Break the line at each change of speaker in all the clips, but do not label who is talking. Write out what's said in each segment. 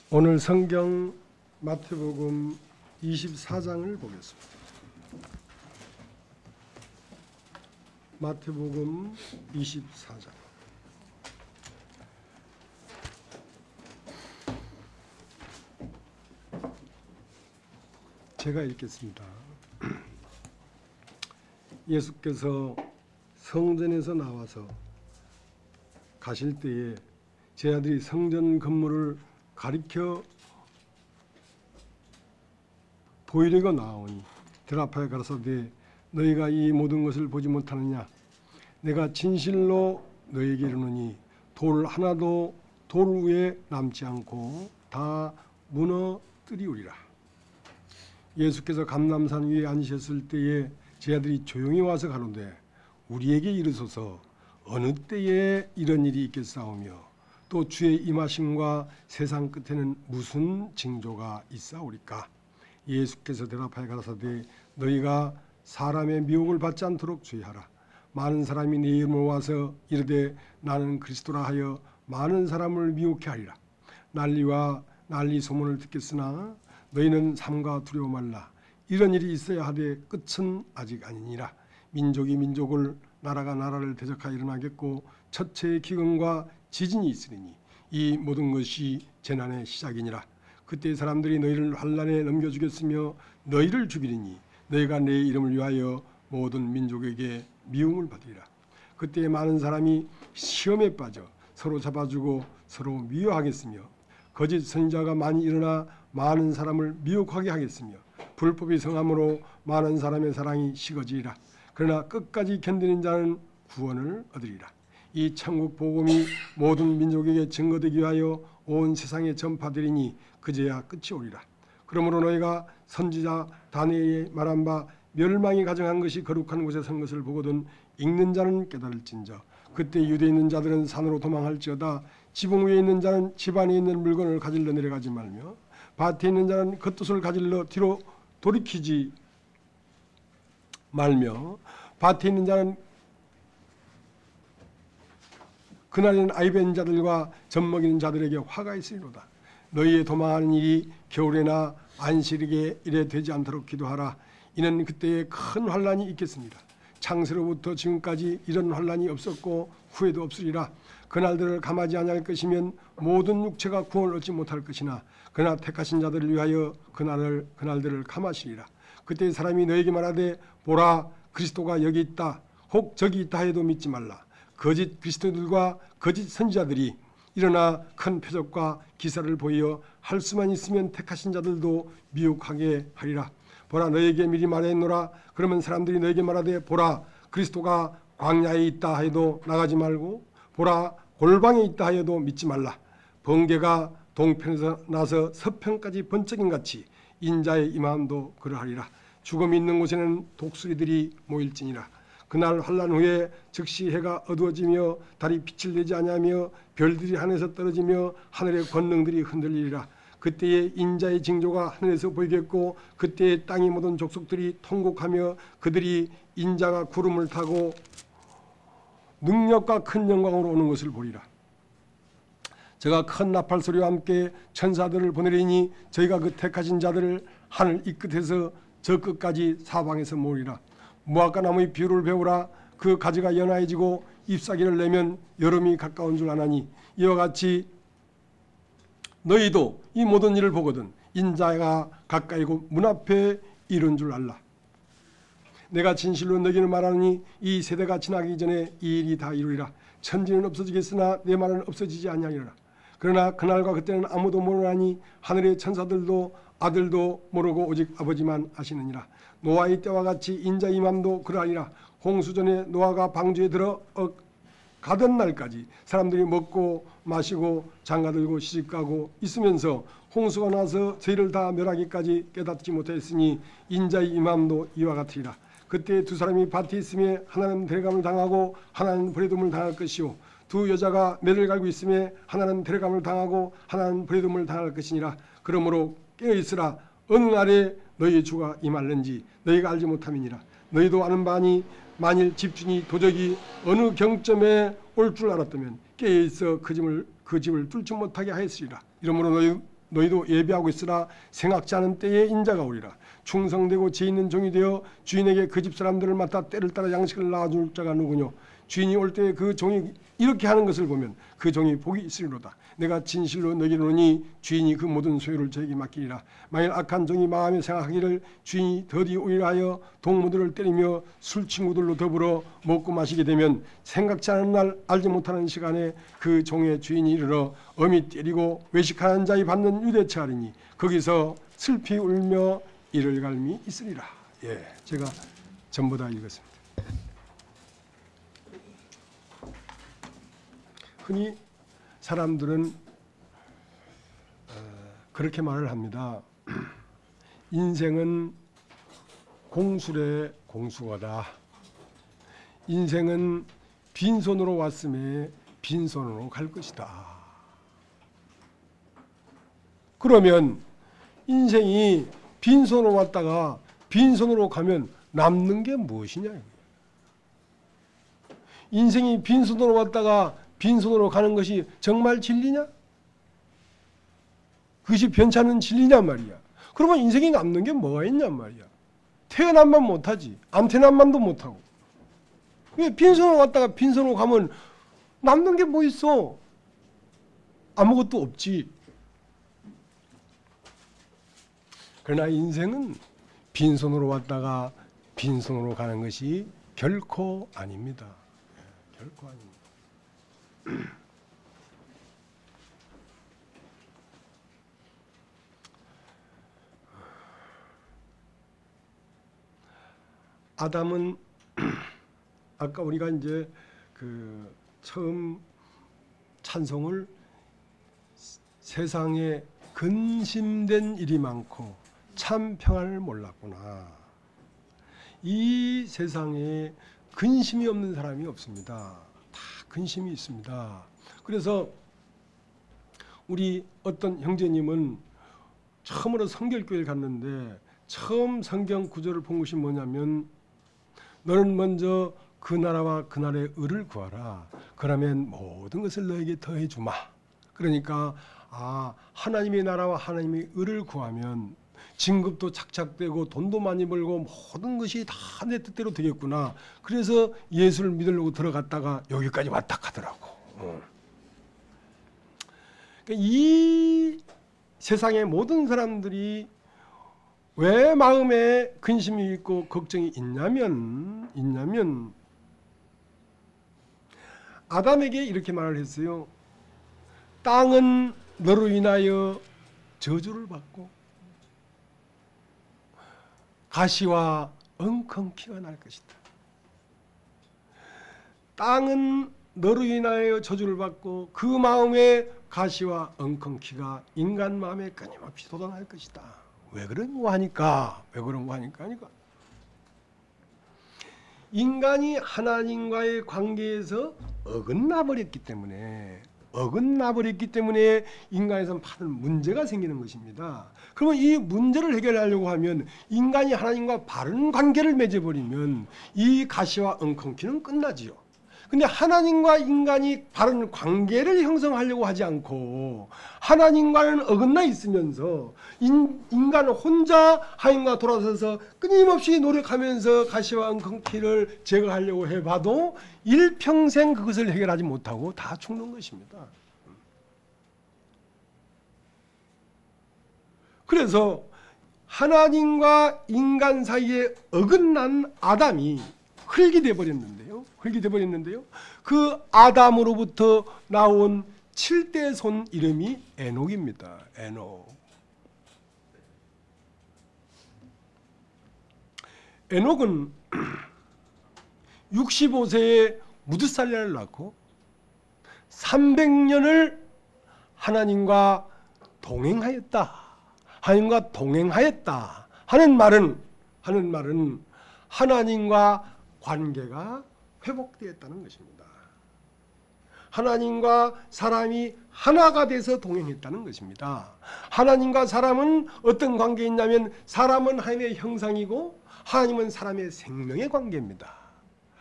오늘 성경 마태복음 24장을 보겠습니다. 마태복음 24장. 제가 읽겠습니다. 예수께서 성전에서 나와서 가실 때에 제 아들이 성전 건물을 가리켜 보이려고 나오니 대답하여 가라사대 너희가 이 모든 것을 보지 못하느냐? 내가 진실로 너희에게 이르노니 돌 하나도 돌 위에 남지 않고 다 무너뜨리우리라. 예수께서 감람산 위에 앉으셨을 때에 제 아들이 조용히 와서 가로되 우리에게 이르소서 어느 때에 이런 일이 있겠사오며 또 주의 임하심과 세상 끝에는 무슨 징조가 있사오리까? 예수께서 대답하여 가라사대 너희가 사람의 미혹을 받지 않도록 주의하라. 많은 사람이 네 이름으로 와서 이르되 나는 그리스도라 하여 많은 사람을 미혹해 하리라. 난리와 난리 소문을 듣겠으나 너희는 삼가 두려워 말라. 이런 일이 있어야 하되 끝은 아직 아니니라. 민족이 민족을 나라가 나라를 대적하여 일어나겠고 첫째의 기근과 지진이 있으리니 이 모든 것이 재난의 시작이니라. 그때 사람들이 너희를 환난에 넘겨주겠으며 너희를 죽이리니 너희가 내 이름을 위하여 모든 민족에게 미움을 받으리라. 그때 많은 사람이 시험에 빠져 서로 잡아주고 서로 미워하겠으며 거짓 선지자가 많이 일어나 많은 사람을 미혹하게 하겠으며 불법이 성함으로 많은 사람의 사랑이 식어지리라. 그러나 끝까지 견디는 자는 구원을 얻으리라. 이 천국 복음이 모든 민족에게 증거되기 위하여 온 세상에 전파되리니 그제야 끝이 오리라. 그러므로 너희가 선지자 다니엘이 말한 바 멸망이 가정한 것이 거룩한 곳에 선 것을 보거든 읽는 자는 깨달을진저 그때 유대에 있는 자들은 산으로 도망할지어다. 지붕 위에 있는 자는 집 안에 있는 물건을 가질러 내려가지 말며 밭에 있는 자는 겉옷을 가질러 뒤로 돌이키지 말며 밭에 있는 자는 그날에는 아이 벤 자들과 젖먹이는 자들에게 화가 있으리로다. 너희의 도망하는 일이 겨울에나 안식일에 이래 되지 않도록 기도하라. 이는 그때에 큰 환난이 있겠습니다. 창세로부터 지금까지 이런 환난이 없었고 후에도 없으리라. 그날들을 감하지 아니할 것이면 모든 육체가 구원을 얻지 못할 것이나 그러나 택하신 자들을 위하여 그날들을 감하시리라. 그때 사람이 너에게 말하되 보라 그리스도가 여기 있다 혹 저기 있다 해도 믿지 말라. 거짓 그리스도들과 거짓 선지자들이 일어나 큰 표적과 기사를 보여 할 수만 있으면 택하신 자들도 미혹하게 하리라. 보라 너에게 미리 말했노라. 그러면 사람들이 너에게 말하되 보라 그리스도가 광야에 있다 해도 나가지 말고 보라 골방에 있다 해도 믿지 말라. 번개가 동편에서 나서 서편까지 번쩍인 같이 인자의 임함도 그러하리라. 죽음이 있는 곳에는 독수리들이 모일지니라. 그날 환난 후에 즉시 해가 어두워지며 달이 빛을 내지 아니하며 별들이 하늘에서 떨어지며 하늘의 권능들이 흔들리리라. 그때에 인자의 징조가 하늘에서 보이겠고 그때에 땅의 모든 족속들이 통곡하며 그들이 인자가 구름을 타고 능력과 큰 영광으로 오는 것을 보리라. 제가 큰 나팔 소리와 함께 천사들을 보내리니 저희가 그 택하신 자들을 하늘 이 끝에서 저 끝까지 사방에서 모으리라. 무화과 나무의 비유를 배우라. 그 가지가 연하해지고 잎사귀를 내면 여름이 가까운 줄 아나니 이와 같이 너희도 이 모든 일을 보거든 인자가 가까이고 문 앞에 이른 줄 알라. 내가 진실로 너희는 말하니 이 세대가 지나기 전에 이 일이 다 이루리라. 천지는 없어지겠으나 내 말은 없어지지 아니하리라. 그러나 그날과 그때는 아무도 모르나니 하늘의 천사들도 아들도 모르고 오직 아버지만 아시느니라. 노아의 때와 같이 인자 임함도 그러하리라. 홍수전에 노아가 방주에 들어 가던 날까지 사람들이 먹고 마시고 장가들고 시집가고 있으면서 홍수가 나서 저희를 다 멸하기까지 깨닫지 못했으니 인자의 임함도 이와 같으리라. 그때 두 사람이 밭에 있음에 하나는 데려감을 당하고 하나는 버려둠을 당할 것이요 두 여자가 매를 갈고 있음에 하나는 데려감을 당하고 하나는 버려둠을 당할 것이니라. 그러므로 깨어있으라. 어느 날에 너희의 주가 임할는지 너희가 알지 못함이니라. 너희도 아는 바니 만일 집주인이 도적이 어느 경점에 올 줄 알았다면 깨어있어 그 집을 뚫지 못하게 하였으리라. 이러므로 너희도 예비하고 있으라. 생각지 않은 때에 인자가 오리라. 충성되고 죄 있는 종이 되어 주인에게 그 집 사람들을 맡아 때를 따라 양식을 낳아줄 자가 누구뇨. 주인이 올 때 그 종이 이렇게 하는 것을 보면 그 종이 복이 있으리로다. 내가 진실로 너희에게 이르노니 주인이 그 모든 소유를 저에게 맡기리라. 만일 악한 종이 마음에 생각하기를 주인이 더디 오리라 하여 동무들을 때리며 술 친구들로 더불어 먹고 마시게 되면 생각지 않은 날 알지 못하는 시간에 그 종의 주인이 이르러 엄히 때리고 외식하는 자의 받는 유대처하리니 거기서 슬피 울며 이를 갈미 있으리라. 예, 제가 전부 다 읽었습니다. 흔히 사람들은 그렇게 말을 합니다. 인생은 공술의 공수거다. 인생은 빈손으로 왔음에 빈손으로 갈 것이다. 그러면 인생이 빈손으로 왔다가 빈손으로 가면 남는 게 무엇이냐? 인생이 빈손으로 왔다가 빈손으로 가는 것이 정말 진리냐? 그것이 변찮은 진리냐 말이야. 그러면 인생이 남는 게 뭐가 있냐 말이야. 태어난만 못하지. 안 태어난만도 못하고. 왜 빈손으로 왔다가 빈손으로 가면 남는 게 뭐 있어? 아무것도 없지. 그러나 인생은 빈손으로 왔다가 빈손으로 가는 것이 결코 아닙니다. 결코 아닙니다. 아담은 아까 우리가 이제 그 처음 찬송을 세상에 근심된 일이 많고 참 평안을 몰랐구나. 이 세상에 근심이 없는 사람이 없습니다. 다 근심이 있습니다. 그래서 우리 어떤 형제님은 처음으로 성결교회를 갔는데 처음 성경 구절을 본 것이 뭐냐면 너는 먼저 그 나라와 그 나라의 의를 구하라. 그러면 모든 것을 너에게 더해 주마. 그러니까 하나님의 나라와 하나님의 의를 구하면 진급도 착착되고 돈도 많이 벌고 모든 것이 다 내 뜻대로 되겠구나. 그래서 예수를 믿으려고 들어갔다가 여기까지 왔다 하더라고. 그러니까 이 세상의 모든 사람들이 왜 마음에 근심이 있고 걱정이 있냐면 아담에게 이렇게 말을 했어요. 땅은 너로 인하여 저주를 받고 가시와 엉겅퀴가 날 것이다. 땅은 너로 인하여 저주를 받고 그 마음에 가시와 엉겅퀴가 인간 마음에 끊임없이 돋아날 것이다. 왜 그런 거 하니까? 인간이 하나님과의 관계에서 어긋나 버렸기 때문에 인간에서 많은 문제가 생기는 것입니다. 그러면 이 문제를 해결하려고 하면 인간이 하나님과 바른 관계를 맺어버리면 이 가시와 엉겅퀴는 끝나지요. 근데 하나님과 인간이 바른 관계를 형성하려고 하지 않고 하나님과는 어긋나 있으면서 인간은 혼자 하나님과 돌아서서 끊임없이 노력하면서 가시와 엉겅퀴를 제거하려고 해봐도 일평생 그것을 해결하지 못하고 다 죽는 것입니다. 그래서 하나님과 인간 사이에 어긋난 아담이 흙이 되어버렸는데요. 그 아담으로부터 나온 7대 손 이름이 에녹입니다. 에녹은 65세에 무드살랴를 낳고 300년을 하나님과 동행하였다 하는 말은 하나님과 관계가 회복되었다는 것입니다. 하나님과 사람이 하나가 돼서 동행했다는 것입니다. 하나님과 사람은 어떤 관계에 있냐면 사람은 하나님의 형상이고 하나님은 사람의 생명의 관계입니다.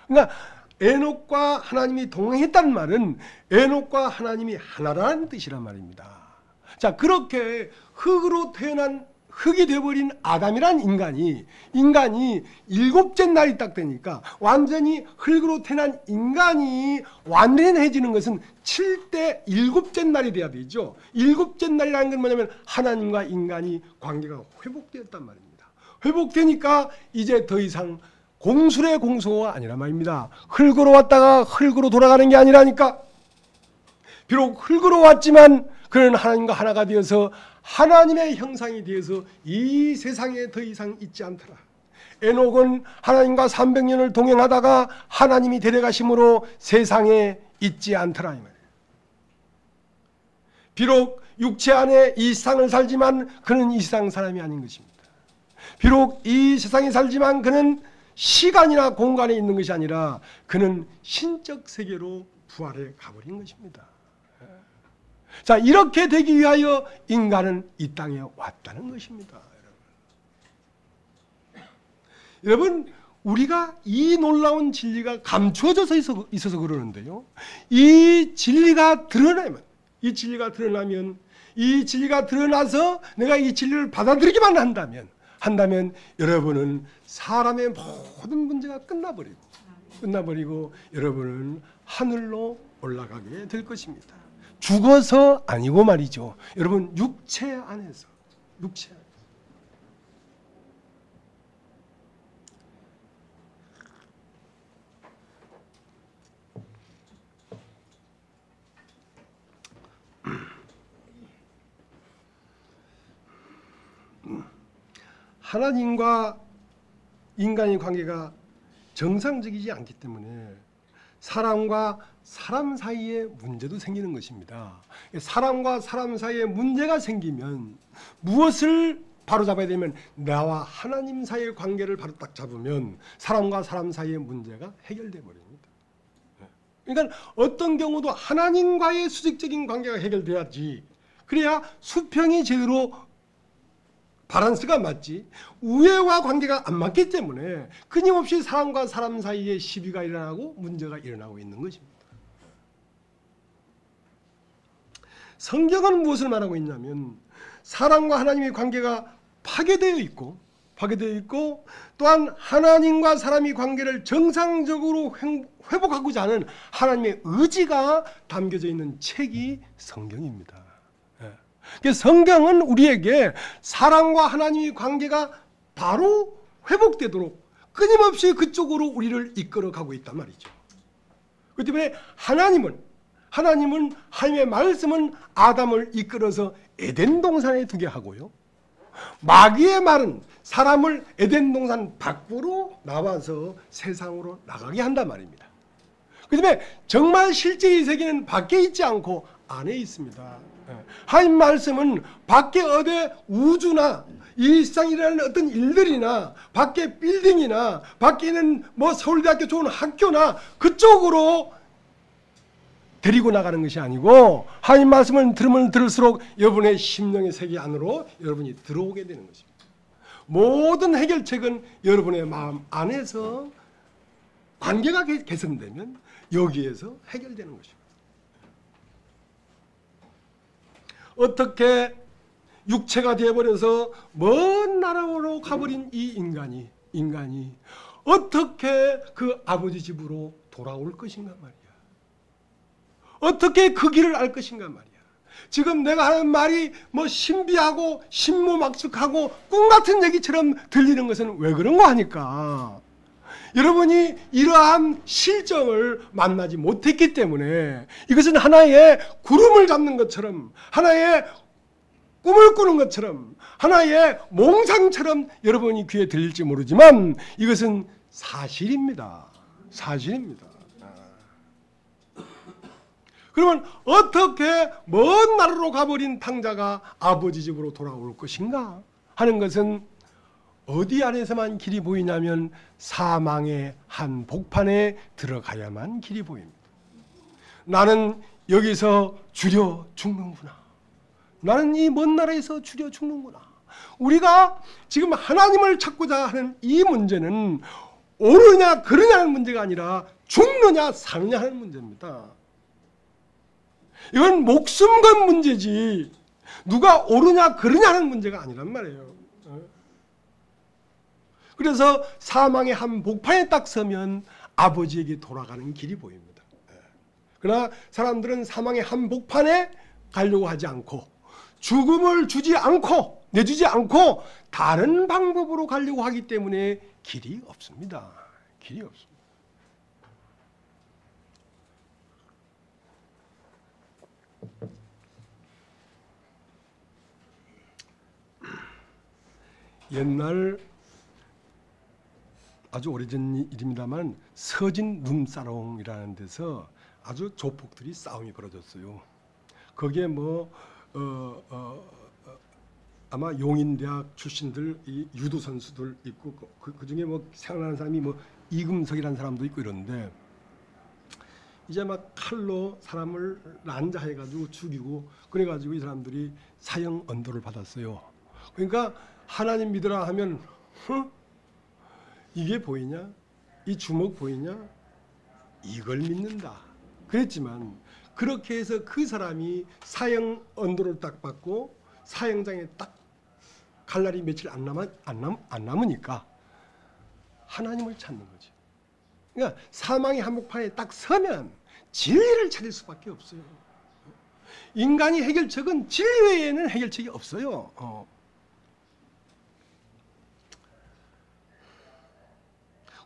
그러니까 에녹과 하나님이 동행했다는 말은 에녹과 하나님이 하나라는 뜻이란 말입니다. 자, 그렇게 흙으로 태어난 흙이 되어버린 아담이란 인간이 7째 날이 딱 되니까 완전히 흙으로 태어난 인간이 완전해지는 것은 7대 7째 날이 돼야 되죠. 7째 날이라는 건 뭐냐면 하나님과 인간이 관계가 회복되었단 말입니다. 회복되니까 이제 더 이상 공술의 공소가 아니란 말입니다. 흙으로 왔다가 흙으로 돌아가는 게 아니라니까. 비록 흙으로 왔지만 그는 하나님과 하나가 되어서 하나님의 형상이 되어서 이 세상에 더 이상 있지 않더라. 에녹은 하나님과 300년을 동행하다가 하나님이 데려가심으로 세상에 있지 않더라 이 말이에요. 비록 육체 안에 이 세상을 살지만 그는 이 세상 사람이 아닌 것입니다. 비록 이 세상에 살지만 그는 시간이나 공간에 있는 것이 아니라 그는 신적 세계로 부활해 가버린 것입니다. 자, 이렇게 되기 위하여 인간은 이 땅에 왔다는 것입니다. 여러분, 우리가 이 놀라운 진리가 감추어져 있어서 그러는데요. 이 진리가 드러나면, 이 진리가 드러나서 내가 이 진리를 받아들이기만 한다면 여러분은 사람의 모든 문제가 끝나버리고 여러분은 하늘로 올라가게 될 것입니다. 죽어서 아니고 말이죠. 여러분, 육체 안에서. 하나님과 인간의 관계가 정상적이지 않기 때문에 사람과 사람 사이에 문제도 생기는 것입니다. 사람과 사람 사이에 문제가 생기면 무엇을 바로잡아야 되면 나와 하나님 사이의 관계를 바로 딱 잡으면 사람과 사람 사이의 문제가 해결돼 버립니다. 그러니까 어떤 경우도 하나님과의 수직적인 관계가 해결돼야지, 그래야 수평이 제대로 바란스가 맞지, 우애와 관계가 안 맞기 때문에 끊임없이 사람과 사람 사이에 시비가 일어나고 문제가 일어나고 있는 것입니다. 성경은 무엇을 말하고 있냐면 사람과 하나님의 관계가 파괴되어 있고 또한 하나님과 사람의 관계를 정상적으로 회복하고자 하는 하나님의 의지가 담겨져 있는 책이 성경입니다. 성경은 우리에게 사람과 하나님의 관계가 바로 회복되도록 끊임없이 그쪽으로 우리를 이끌어가고 있단 말이죠. 그렇기 때문에 하나님은 하나님의 말씀은 아담을 이끌어서 에덴 동산에 두게 하고요. 마귀의 말은 사람을 에덴 동산 밖으로 나와서 세상으로 나가게 한단 말입니다. 그렇기 때문에 정말 실제 이 세계는 밖에 있지 않고 안에 있습니다. 하나님 말씀은 밖에 어디 우주나 이 세상이라는 어떤 일들이나 밖에 빌딩이나 밖에 있는 서울대학교 좋은 학교나 그쪽으로 데리고 나가는 것이 아니고 하나님 말씀을 들으면 들을수록 여러분의 심령의 세계 안으로 여러분이 들어오게 되는 것입니다. 모든 해결책은 여러분의 마음 안에서 관계가 개선되면 여기에서 해결되는 것입니다. 어떻게 육체가 되어버려서 먼 나라로 가버린 이 인간이 어떻게 그 아버지 집으로 돌아올 것인가 말이야. 어떻게 그 길을 알 것인가 말이야. 지금 내가 하는 말이 신비하고 신모막측하고 꿈같은 얘기처럼 들리는 것은 왜 그런가 하니까 여러분이 이러한 실정을 만나지 못했기 때문에 이것은 하나의 구름을 잡는 것처럼 하나의 꿈을 꾸는 것처럼 하나의 몽상처럼 여러분이 귀에 들릴지 모르지만 이것은 사실입니다. 그러면 어떻게 먼 나라로 가버린 탕자가 아버지 집으로 돌아올 것인가 하는 것은 어디 안에서만 길이 보이냐면 사망의 한 복판에 들어가야만 길이 보입니다. 나는 여기서 주려 죽는구나. 나는 이 먼 나라에서 주려 죽는구나. 우리가 지금 하나님을 찾고자 하는 이 문제는 오르냐 그르냐는 문제가 아니라 죽느냐 사느냐 하는 문제입니다. 이건 목숨 건 문제지 누가 오르냐 그르냐 하는 문제가 아니란 말이에요. 그래서 사망의 한 복판에 딱 서면 아버지에게 돌아가는 길이 보입니다. 그러나 사람들은 사망의 한 복판에 가려고 하지 않고 죽음을 주지 않고 내주지 않고 다른 방법으로 가려고 하기 때문에 길이 없습니다. 길이 없습니다. 옛날 아주 오래전 일입니다만 서진 룸사롱이라는 데서 아주 조폭들이 싸움이 벌어졌어요. 거기에 아마 용인대학 출신들 이 유도 선수들 있고 그 중에 생각나는 사람이 이금석이라는 사람도 있고 이런데 이제 막 칼로 사람을 난자해가지고 죽이고 그래가지고 이 사람들이 사형 언도를 받았어요. 그러니까 하나님 믿으라 하면 이게 보이냐? 이 주먹 보이냐? 이걸 믿는다. 그랬지만 그렇게 해서 그 사람이 사형 언도를 딱 받고 사형장에 딱 갈 날이 며칠 안 남으니까 하나님을 찾는 거지. 그러니까 사망의 한복판에 딱 서면 진리를 찾을 수밖에 없어요. 인간이 해결책은 진리 외에는 해결책이 없어요.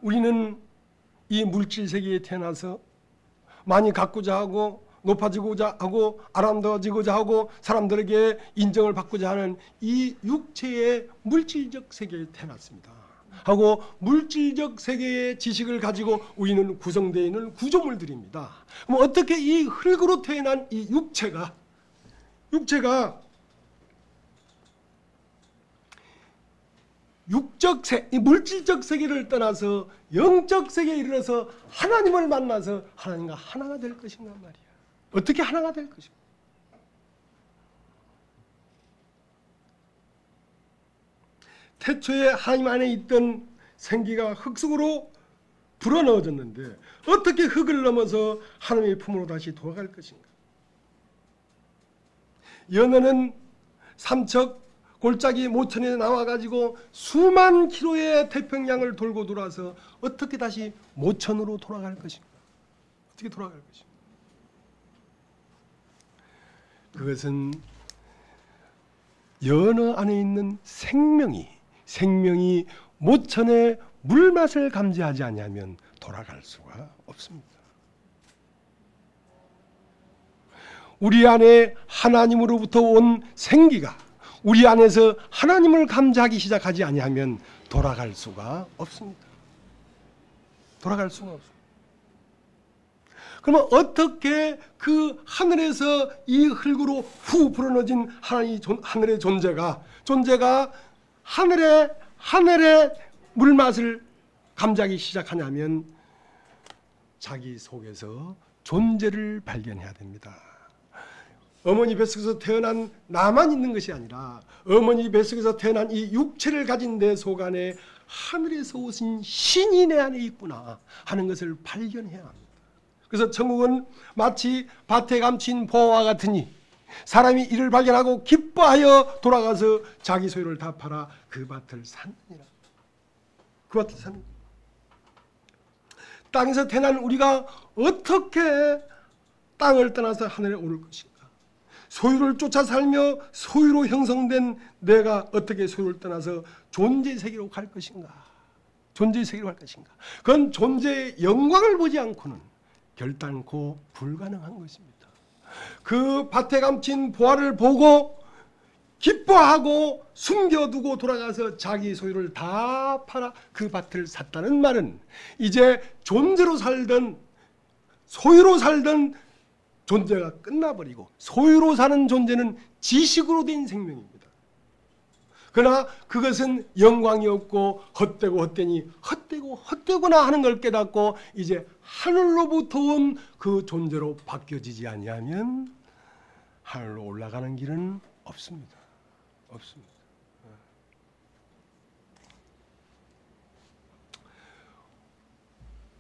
우리는 이 물질 세계에 태어나서 많이 갖고자 하고 높아지고자 하고 아름다워지고자 하고 사람들에게 인정을 받고자 하는 이 육체의 물질적 세계에 태어났습니다. 하고 물질적 세계의 지식을 가지고 우리는 구성되어 있는 구조물들입니다. 그럼 어떻게 이 흙으로 태어난 이 육체가 이 물질적 세계를 떠나서 영적 세계에 이르러서 하나님을 만나서 하나님과 하나가 될 것인가 말이야. 어떻게 하나가 될 것인가. 태초에 하나님 안에 있던 생기가 흙 속으로 불어넣어졌는데 어떻게 흙을 넘어서 하나님의 품으로 다시 돌아갈 것인가. 연어는 삼척 골짜기 모천에 나와가지고 수만 킬로의 태평양을 돌고 돌아서 어떻게 다시 모천으로 돌아갈 것인가. 어떻게 돌아갈 것인가. 그것은 연어 안에 있는 생명이 모천의 물맛을 감지하지 않으면 돌아갈 수가 없습니다. 우리 안에 하나님으로부터 온 생기가 우리 안에서 하나님을 감지하기 시작하지 아니하면 돌아갈 수가 없습니다. 돌아갈 수가 없습니다. 그러면 어떻게 그 하늘에서 이 흙으로 후 불어넣어진 하늘의 존재가 하늘의 물맛을 감지하기 시작하냐면 자기 속에서 존재를 발견해야 됩니다. 어머니 뱃속에서 태어난 나만 있는 것이 아니라 어머니 뱃속에서 태어난 이 육체를 가진 내 속 안에 하늘에서 오신 신이 내 안에 있구나 하는 것을 발견해야 합니다. 그래서 천국은 마치 밭에 감친 보화와 같으니 사람이 이를 발견하고 기뻐하여 돌아가서 자기 소유를 다 팔아 그 밭을 샀느니라. 그 밭을 샀느니라. 땅에서 태어난 우리가 어떻게 땅을 떠나서 하늘에 오를 것인가. 소유를 쫓아 살며 소유로 형성된 내가 어떻게 소유를 떠나서 존재 세계로 갈 것인가. 존재 세계로 갈 것인가. 그건 존재의 영광을 보지 않고는 결단코 불가능한 것입니다. 그 밭에 감친 보화를 보고 기뻐하고 숨겨두고 돌아가서 자기 소유를 다 팔아 그 밭을 샀다는 말은 이제 존재로 살던 소유로 살던 존재가 끝나버리고 소유로 사는 존재는 지식으로 된 생명입니다. 그러나 그것은 영광이 없고 헛되고 헛되니 헛되구나 하는 걸 깨닫고 이제 하늘로부터 온 그 존재로 바뀌어지지 아니하면 하늘로 올라가는 길은 없습니다. 없습니다.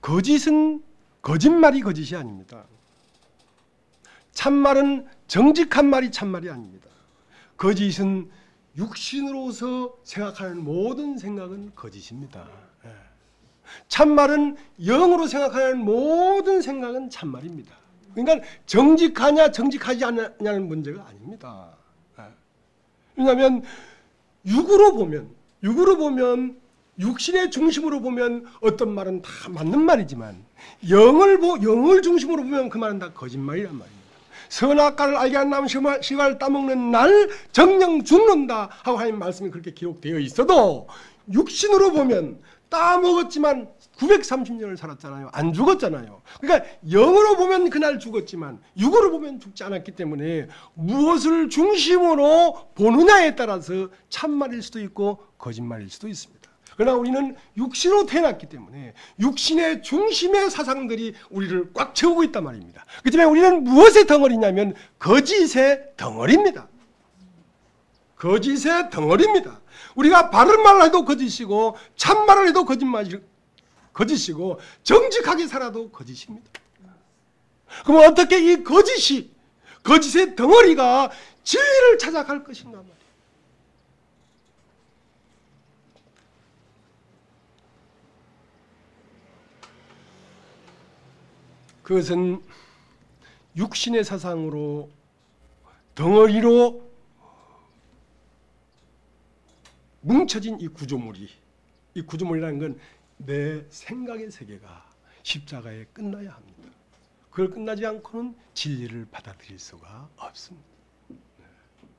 거짓은 거짓말이 거짓이 아닙니다. 참말은 정직한 말이 참말이 아닙니다. 거짓은 육신으로서 생각하는 모든 생각은 거짓입니다. 참말은 영으로 생각하는 모든 생각은 참말입니다. 그러니까 정직하냐 정직하지 않냐는 문제가 아닙니다. 왜냐하면 육으로 보면 육신의 중심으로 보면 어떤 말은 다 맞는 말이지만 영을 중심으로 보면 그 말은 다 거짓말이란 말입니다. 선악과를 알게 안 나면 시갈 따먹는 날 정령 죽는다 하고 하나님 말씀이 그렇게 기록되어 있어도 육신으로 보면 따먹었지만 930년을 살았잖아요. 안 죽었잖아요. 그러니까 영으로 보면 그날 죽었지만 육으로 보면 죽지 않았기 때문에 무엇을 중심으로 보느냐에 따라서 참말일 수도 있고 거짓말일 수도 있습니다. 그러나 우리는 육신으로 태어났기 때문에 육신의 중심의 사상들이 우리를 꽉 채우고 있단 말입니다. 그 때문에 우리는 무엇의 덩어리냐면 거짓의 덩어리입니다. 거짓의 덩어리입니다. 우리가 바른 말을 해도 거짓이고 참말을 해도 거짓이고 정직하게 살아도 거짓입니다. 그럼 어떻게 이 거짓의 덩어리가 진리를 찾아갈 것인가 말이에요. 그것은 육신의 사상으로 덩어리로 뭉쳐진 이 구조물이라는 건 내 생각의 세계가 십자가에 끝나야 합니다. 그걸 끝나지 않고는 진리를 받아들일 수가 없습니다.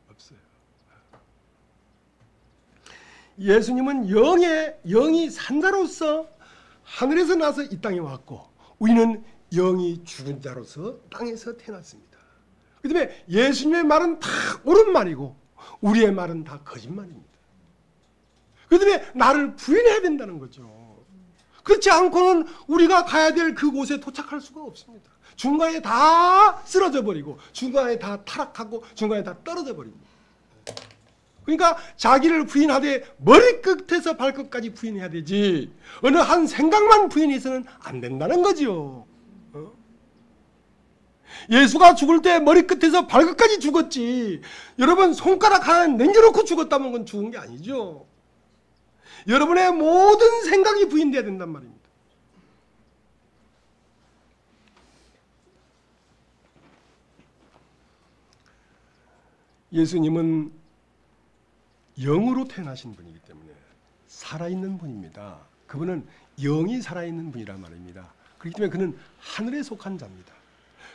없어요. 예수님은 영이 산자로서 하늘에서 나서 이 땅에 왔고 우리는 영이 죽은 자로서 땅에서 태어났습니다. 그 때문에 예수님의 말은 다 옳은 말이고 우리의 말은 다 거짓말입니다. 그 때문에 나를 부인해야 된다는 거죠. 그렇지 않고는 우리가 가야 될 그곳에 도착할 수가 없습니다. 중간에 다 쓰러져 버리고 중간에 다 타락하고 중간에 다 떨어져 버립니다. 그러니까 자기를 부인하되 머리끝에서 발끝까지 부인해야 되지 어느 한 생각만 부인해서는 안 된다는 거죠. 예수가 죽을 때 머리끝에서 발끝까지 죽었지 여러분 손가락 하나 남겨놓고 죽었다면 그건 죽은 게 아니죠. 여러분의 모든 생각이 부인돼야 된단 말입니다. 예수님은 영으로 태어나신 분이기 때문에 살아있는 분입니다. 그분은 영이 살아있는 분이란 말입니다. 그렇기 때문에 그는 하늘에 속한 자입니다.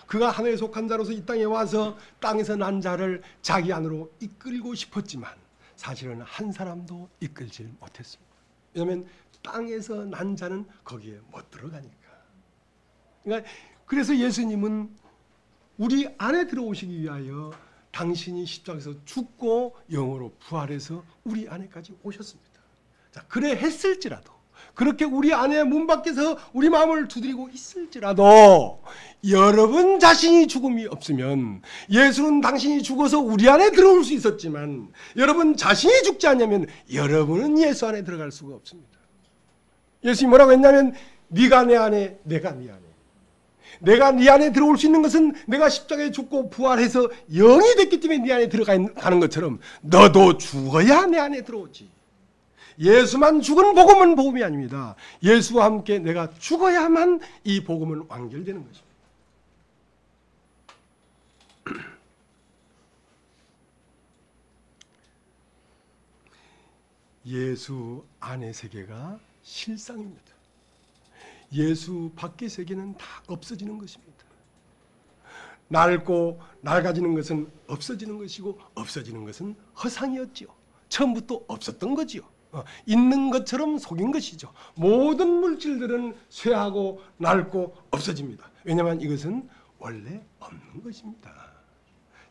그가 하늘에 속한 자로서 이 땅에 와서 땅에서 난 자를 자기 안으로 이끌고 싶었지만 사실은 한 사람도 이끌지 못했습니다. 왜냐하면 땅에서 난 자는 거기에 못 들어가니까. 그러니까 그래서 예수님은 우리 안에 들어오시기 위하여 당신이 십자가에서 죽고 영으로 부활해서 우리 안에까지 오셨습니다. 자, 그래 했을지라도 그렇게 우리 안에 문 밖에서 우리 마음을 두드리고 있을지라도 여러분 자신이 죽음이 없으면 예수는 당신이 죽어서 우리 안에 들어올 수 있었지만 여러분 자신이 죽지 않냐면 여러분은 예수 안에 들어갈 수가 없습니다. 예수님이 뭐라고 했냐면 네가 내 안에 내가 네 안에 내가 네 안에 들어올 수 있는 것은 내가 십자가에 죽고 부활해서 영이 됐기 때문에 네 안에 들어가는 것처럼 너도 죽어야 내 안에 들어오지. 예수만 죽은 복음은 복음이 아닙니다. 예수와 함께 내가 죽어야만 이 복음은 완결되는 것입니다. 예수 안의 세계가 실상입니다. 예수 밖의 세계는 다 없어지는 것입니다. 낡아지는 것은 없어지는 것이고 없어지는 것은 허상이었지요. 처음부터 없었던 거지요. 있는 것처럼 속인 것이죠. 모든 물질들은 쇠하고 낡고 없어집니다. 왜냐하면 이것은 원래 없는 것입니다.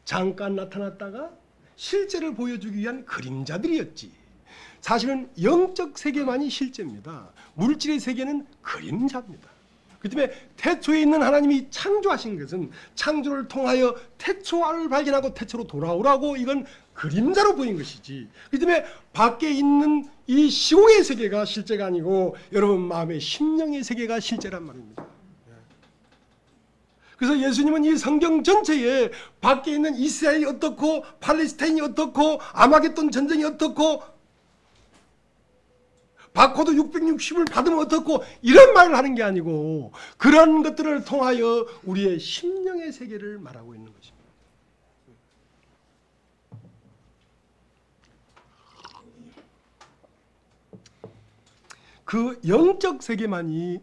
잠깐 나타났다가 실제를 보여주기 위한 그림자들이었지. 사실은 영적 세계만이 실제입니다. 물질의 세계는 그림자입니다. 그 때문에 태초에 있는 하나님이 창조하신 것은 창조를 통하여 태초를 발견하고 태초로 돌아오라고 이건 그림자로 보인 것이지. 그 때문에 밖에 있는 이 시공의 세계가 실제가 아니고 여러분 마음의 심령의 세계가 실제란 말입니다. 그래서 예수님은 이 성경 전체에 밖에 있는 이스라엘이 어떻고 팔레스타인이 어떻고 아마겟돈 전쟁이 어떻고 바코드 660을 받으면 어떻고 이런 말을 하는 게 아니고 그런 것들을 통하여 우리의 심령의 세계를 말하고 있는 것입니다. 그 영적 세계만이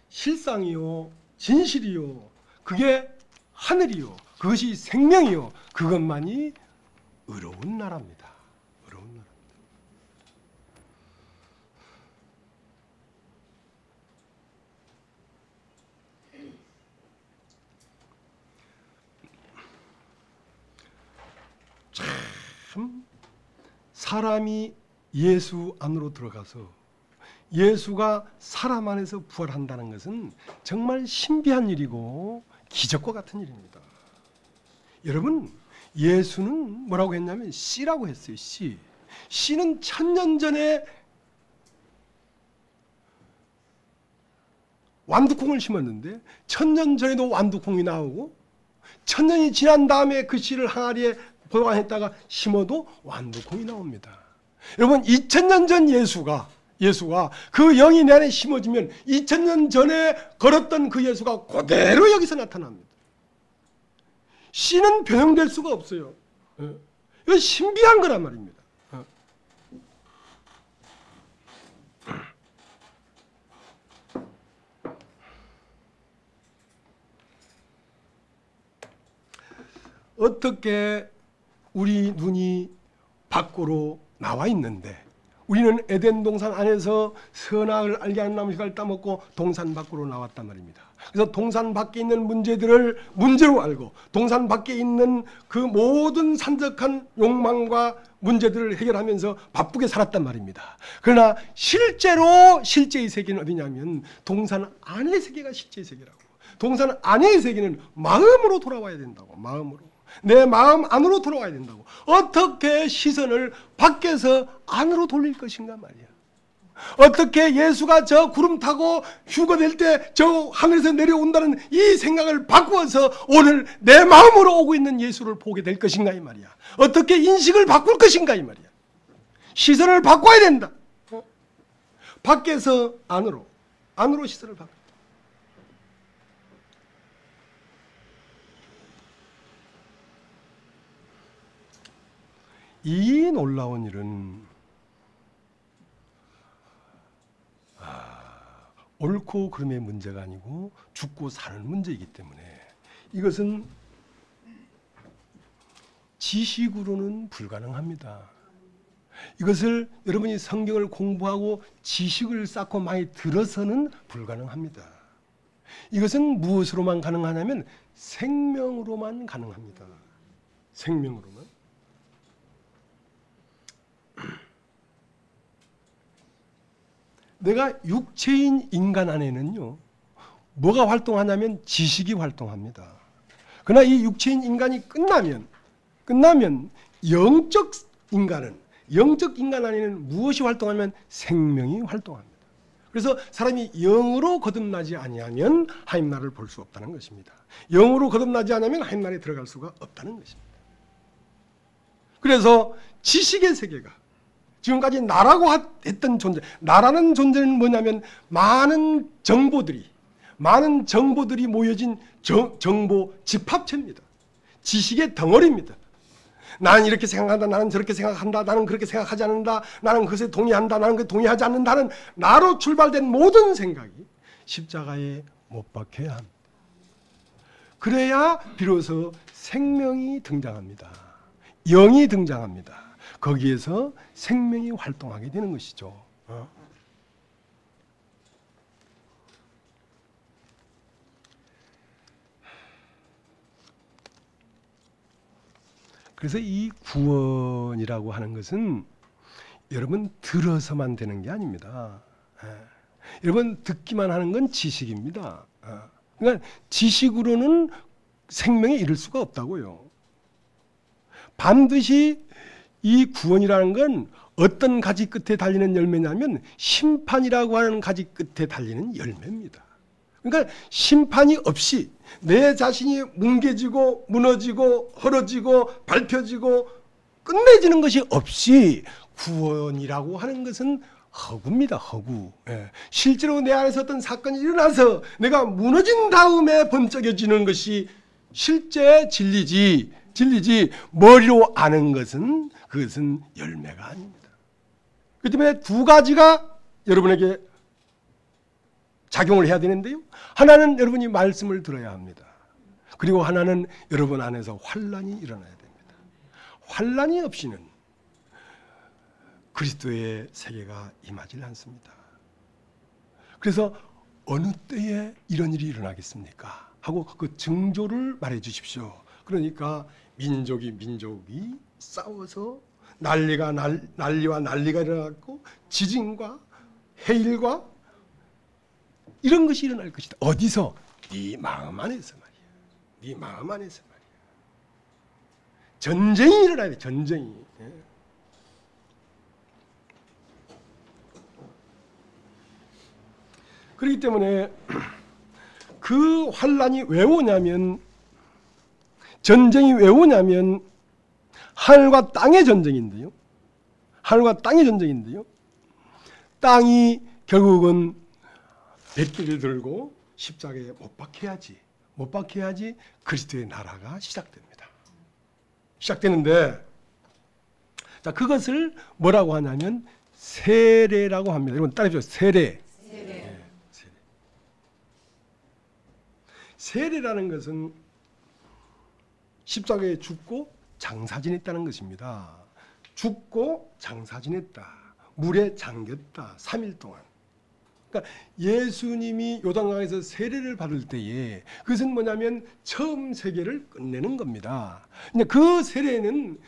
실상이요 진실이요 그게 하늘이요 그것이 생명이요 그것만이 의로운 나라입니다. 의로운 나라. 참 사람이 예수 안으로 들어가서 예수가 사람 안에서 부활한다는 것은 정말 신비한 일이고 기적과 같은 일입니다. 여러분 예수는 뭐라고 했냐면 씨라고 했어요. 씨. 씨는 1000년 전에 완두콩을 심었는데 1000년 전에도 완두콩이 나오고 1000년이 지난 다음에 그 씨를 항아리에 보관했다가 심어도 완두콩이 나옵니다. 여러분 2000년 전 예수가 그 영이 내 안에 심어지면 2000년 전에 걸었던 그 예수가 그대로 여기서 나타납니다. 씨는 변형될 수가 없어요. 이건 신비한 거란 말입니다. 어떻게 우리 눈이 밖으로 나와 있는데 우리는 에덴 동산 안에서 선악을 알게 하는 나무 씨앗을 따먹고 동산 밖으로 나왔단 말입니다. 그래서 동산 밖에 있는 문제들을 문제로 알고 동산 밖에 있는 그 모든 산적한 욕망과 문제들을 해결하면서 바쁘게 살았단 말입니다. 그러나 실제의 세계는 어디냐면 동산 안의 세계가 실제의 세계라고. 동산 안의 세계는 마음으로 돌아와야 된다고. 마음으로. 내 마음 안으로 돌아와야 된다고. 어떻게 시선을 밖에서 안으로 돌릴 것인가 말이야. 어떻게 예수가 저 구름 타고 휴거될 때 저 하늘에서 내려온다는 이 생각을 바꾸어서 오늘 내 마음으로 오고 있는 예수를 보게 될 것인가 이 말이야. 어떻게 인식을 바꿀 것인가 이 말이야. 시선을 바꿔야 된다. 밖에서 안으로 시선을 바꿔. 이 놀라운 일은 옳고 그름의 문제가 아니고 죽고 사는 문제이기 때문에 이것은 지식으로는 불가능합니다. 이것을 여러분이 성경을 공부하고 지식을 쌓고 많이 들어서는 불가능합니다. 이것은 무엇으로만 가능하냐면 생명으로만 가능합니다. 생명으로만. 내가 육체인 인간 안에는요, 뭐가 활동하냐면 지식이 활동합니다. 그러나 이 육체인 인간이 끝나면 영적 인간 안에는 무엇이 활동하면 생명이 활동합니다. 그래서 사람이 영으로 거듭나지 아니하면 하나님 나라를 볼 수 없다는 것입니다. 영으로 거듭나지 않으면 하나님 나라에 들어갈 수가 없다는 것입니다. 그래서 지식의 세계가 지금까지 나라고 했던 존재, 나라는 존재는 뭐냐면 많은 정보들이 모여진 정보 집합체입니다. 지식의 덩어리입니다. 나는 이렇게 생각한다, 나는 저렇게 생각한다, 나는 그렇게 생각하지 않는다, 나는 그것에 동의한다, 나는 그것에 동의하지 않는다는 나로 출발된 모든 생각이 십자가에 못 박혀야 합니다. 그래야 비로소 생명이 등장합니다. 영이 등장합니다. 거기에서 생명이 활동하게 되는 것이죠. 그래서 이 구원이라고 하는 것은 여러분 들어서만 되는 게 아닙니다. 여러분 듣기만 하는 건 지식입니다. 그러니까 지식으로는 생명에 이를 수가 없다고요. 반드시 이 구원이라는 건 어떤 가지 끝에 달리는 열매냐면 심판이라고 하는 가지 끝에 달리는 열매입니다. 그러니까 심판이 없이 내 자신이 뭉개지고 무너지고 헐어지고 밟혀지고 끝내지는 것이 없이 구원이라고 하는 것은 허구입니다. 허구. 예. 실제로 내 안에서 어떤 사건이 일어나서 내가 무너진 다음에 번쩍여지는 것이 실제 진리지 머리로 아는 것은 그것은 열매가 아닙니다. 그렇기 때문에 두 가지가 여러분에게 작용을 해야 되는데요. 하나는 여러분이 말씀을 들어야 합니다. 그리고 하나는 여러분 안에서 환란이 일어나야 됩니다. 환란이 없이는 그리스도의 세계가 임하지 않습니다. 그래서 어느 때에 이런 일이 일어나겠습니까? 하고 그 징조를 말해 주십시오. 그러니까 민족이 싸워서 난리와 난리가 일어났고 지진과 해일과 이런 것이 일어날 것이다. 어디서? 네 마음 안에서 말이야. 네 마음 안에서 말이야. 전쟁이 일어나야 돼. 전쟁이. 그렇기 때문에 그 환란이 왜 오냐면 전쟁이 왜 오냐면 하늘과 땅의 전쟁인데요. 하늘과 땅의 전쟁인데요. 땅이 결국은 백기를 들고 십자가에 못 박혀야지 그리스도의 나라가 시작됩니다. 시작되는데 자 그것을 뭐라고 하냐면 세례라고 합니다. 여러분 따라해 주세요. 세례. 네, 세례. 세례라는 것은 십자가에 죽고 장사 지냈다는 것입니다. 죽고 장사 지냈다. 물에 잠겼다. 3일 동안. 그러니까 예수님이 요단강에서 세례를 받을 때에 그것은 뭐냐면 처음 세계를 끝내는 겁니다. 그 세례는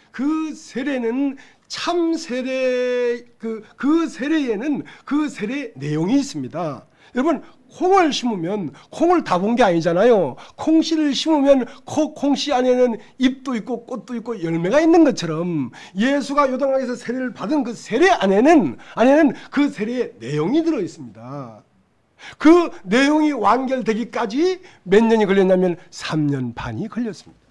참 세례 그 세례에는 그 세례 내용이 있습니다. 여러분 콩을 심으면 콩을 다 본 게 아니잖아요. 콩씨를 심으면 콩씨 안에는 잎도 있고 꽃도 있고 열매가 있는 것처럼 예수가 요단강에서 세례를 받은 그 세례 안에는 그 세례의 내용이 들어 있습니다. 그 내용이 완결되기까지 몇 년이 걸렸냐면 3년 반이 걸렸습니다.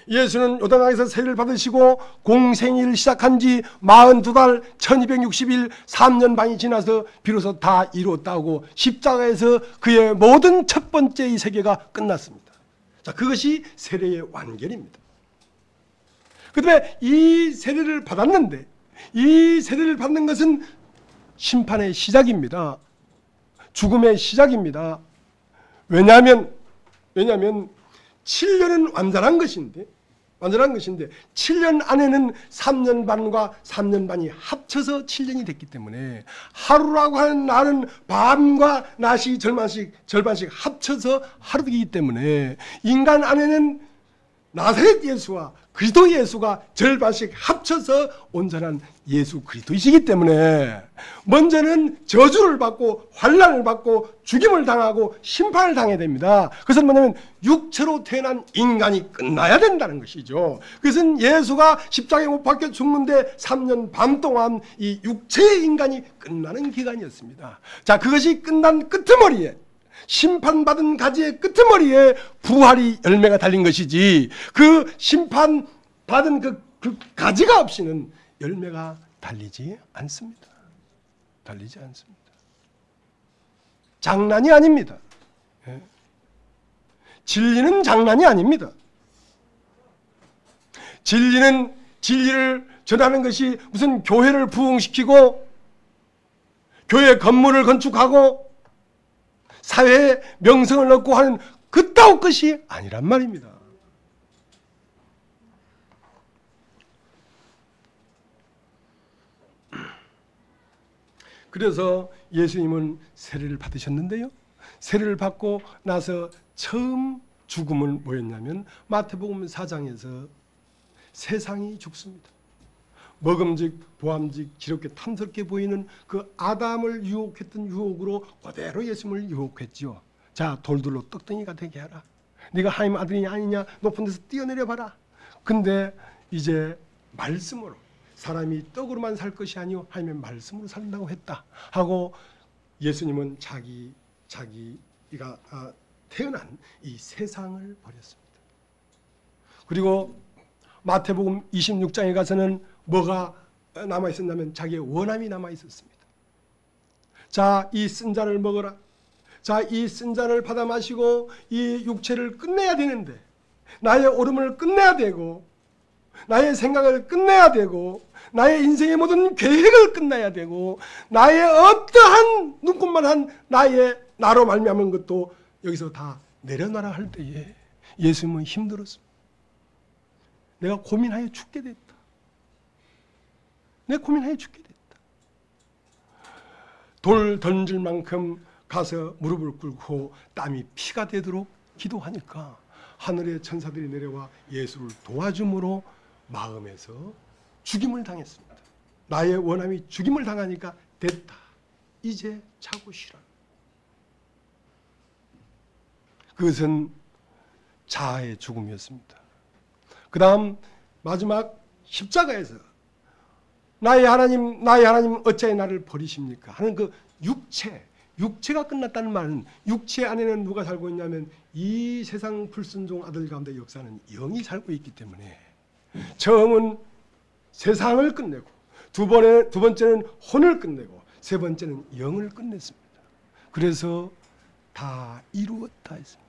예수는 요단강에서 세례를 받으시고 공생일을 시작한 지 42달 1260일 3년 반이 지나서 비로소 다 이루었다고 십자가에서 그의 모든 첫 번째의 세계가 끝났습니다. 자, 그것이 세례의 완결입니다. 그 다음에 이 세례를 받았는데 이 세례를 받는 것은 심판의 시작입니다. 죽음의 시작입니다. 왜냐하면 7년은 완전한 것인데 7년 안에는 3년 반과 3년 반이 합쳐서 7년이 됐기 때문에 하루라고 하는 날은 밤과 낮이 절반씩 합쳐서 하루이기 때문에 인간 안에는 나사렛 예수와 그리스도 예수가 절반씩 합쳐서 온전한 예수 그리스도이시기 때문에 먼저는 저주를 받고 환난을 받고 죽임을 당하고 심판을 당해야 됩니다. 그것은 뭐냐면 육체로 태어난 인간이 끝나야 된다는 것이죠. 그것은 예수가 십자가에 못 박혀 죽는데 3년 반 동안 이 육체의 인간이 끝나는 기간이었습니다. 자, 그것이 끝난 끄트머리에 심판받은 가지의 끄트머리에 부활이 열매가 달린 것이지 그 심판받은 그 가지가 없이는 열매가 달리지 않습니다. 달리지 않습니다. 장난이 아닙니다. 진리는 장난이 아닙니다. 진리를 전하는 것이 무슨 교회를 부흥시키고 교회 건물을 건축하고 사회에 명성을 얻고 하는 그따위 것이 아니란 말입니다. 그래서 예수님은 세례를 받으셨는데요. 세례를 받고 나서 처음 죽음은 뭐였냐면 마태복음 4장에서 세상이 죽습니다. 먹음직, 보암직, 지롭게 탐스럽게 보이는 그 아담을 유혹했던 유혹으로 그대로 예수님을 유혹했죠. 자, 돌들로 떡덩이가 되게 하라. 네가 하나님 아들이 아니냐? 높은 데서 뛰어내려 봐라. 근데 이제 말씀으로 사람이 떡으로만 살 것이 아니요 하나님의 말씀으로 산다고 했다 하고 예수님은 자기가 태어난 이 세상을 버렸습니다. 그리고 마태복음 26장에 가서는 뭐가 남아 있었냐면 자기의 원함이 남아 있었습니다. 자, 이 쓴 잔을 먹어라. 자, 이 쓴 잔을 받아 마시고 이 육체를 끝내야 되는데 나의 오름을 끝내야 되고 나의 생각을 끝내야 되고 나의 인생의 모든 계획을 끝내야 되고 나의 어떠한 눈꽃만한 나로 말미암은 것도 여기서 다 내려놔라 할 때에 예수님은 힘들었습니다. 내가 고민하여 죽게 됐다. 내가 고민하여 죽게 됐다. 돌 던질 만큼 가서 무릎을 꿇고 땀이 피가 되도록 기도하니까 하늘의 천사들이 내려와 예수를 도와줌으로 마음에서 죽임을 당했습니다. 나의 원함이 죽임을 당하니까 됐다. 이제 자고 쉬라. 그것은 자아의 죽음이었습니다. 그 다음 마지막 십자가에서 나의 하나님 어찌하여 나를 버리십니까? 하는 그 육체가 끝났다는 말은 육체 안에는 누가 살고 있냐면 이 세상 불순종 아들 가운데 역사는 영이 살고 있기 때문에 처음은 세상을 끝내고 두 번째는 혼을 끝내고 세 번째는 영을 끝냈습니다. 그래서 다 이루었다 했습니다.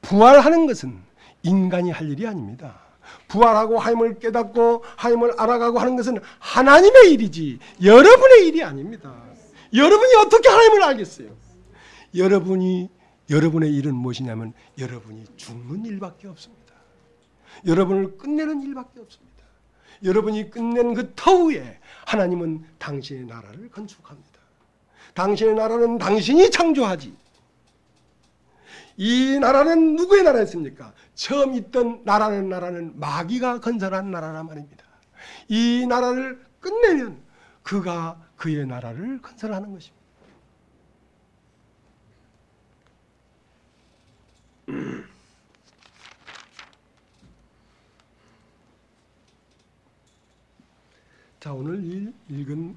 부활하는 것은 인간이 할 일이 아닙니다. 부활하고 하나님을 깨닫고 하나님을 알아가고 하는 것은 하나님의 일이지 여러분의 일이 아닙니다. 여러분이 어떻게 하나님을 알겠어요? 여러분의 일은 무엇이냐면 여러분이 죽는 일밖에 없습니다. 여러분을 끝내는 일밖에 없습니다. 여러분이 끝낸 그 터후에 하나님은 당신의 나라를 건축합니다. 당신의 나라는 당신이 창조하지. 이 나라는 누구의 나라였습니까? 처음 있던 나라는 마귀가 건설한 나라란 말입니다. 이 나라를 끝내면 그가 그의 나라를 건설하는 것입니다. 자, 오늘 읽은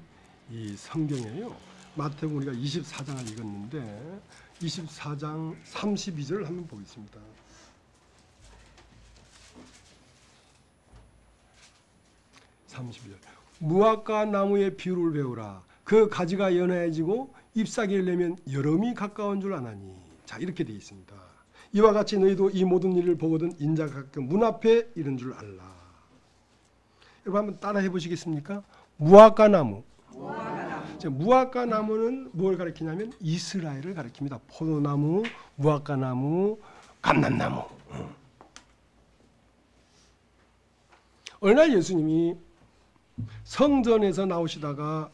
이 성경에요. 마태복음 우리가 24장을 읽었는데 24장 32절을 한번 보겠습니다. 무화과 나무의 비유를 배우라. 그 가지가 연해지고 잎사귀를 내면 여름이 가까운 줄 아나니. 자, 이렇게 되어 있습니다. 이와 같이 너희도 이 모든 일을 보거든 인자가 가끔 문 앞에 이른 줄 알라. 여러분 한번 따라 해보시겠습니까? 무화과 나무. 무화과 나무는 뭘 가리키냐면 이스라엘을 가리킵니다. 포도나무, 무화과 나무, 감람나무. 어느 날 예수님이 성전에서 나오시다가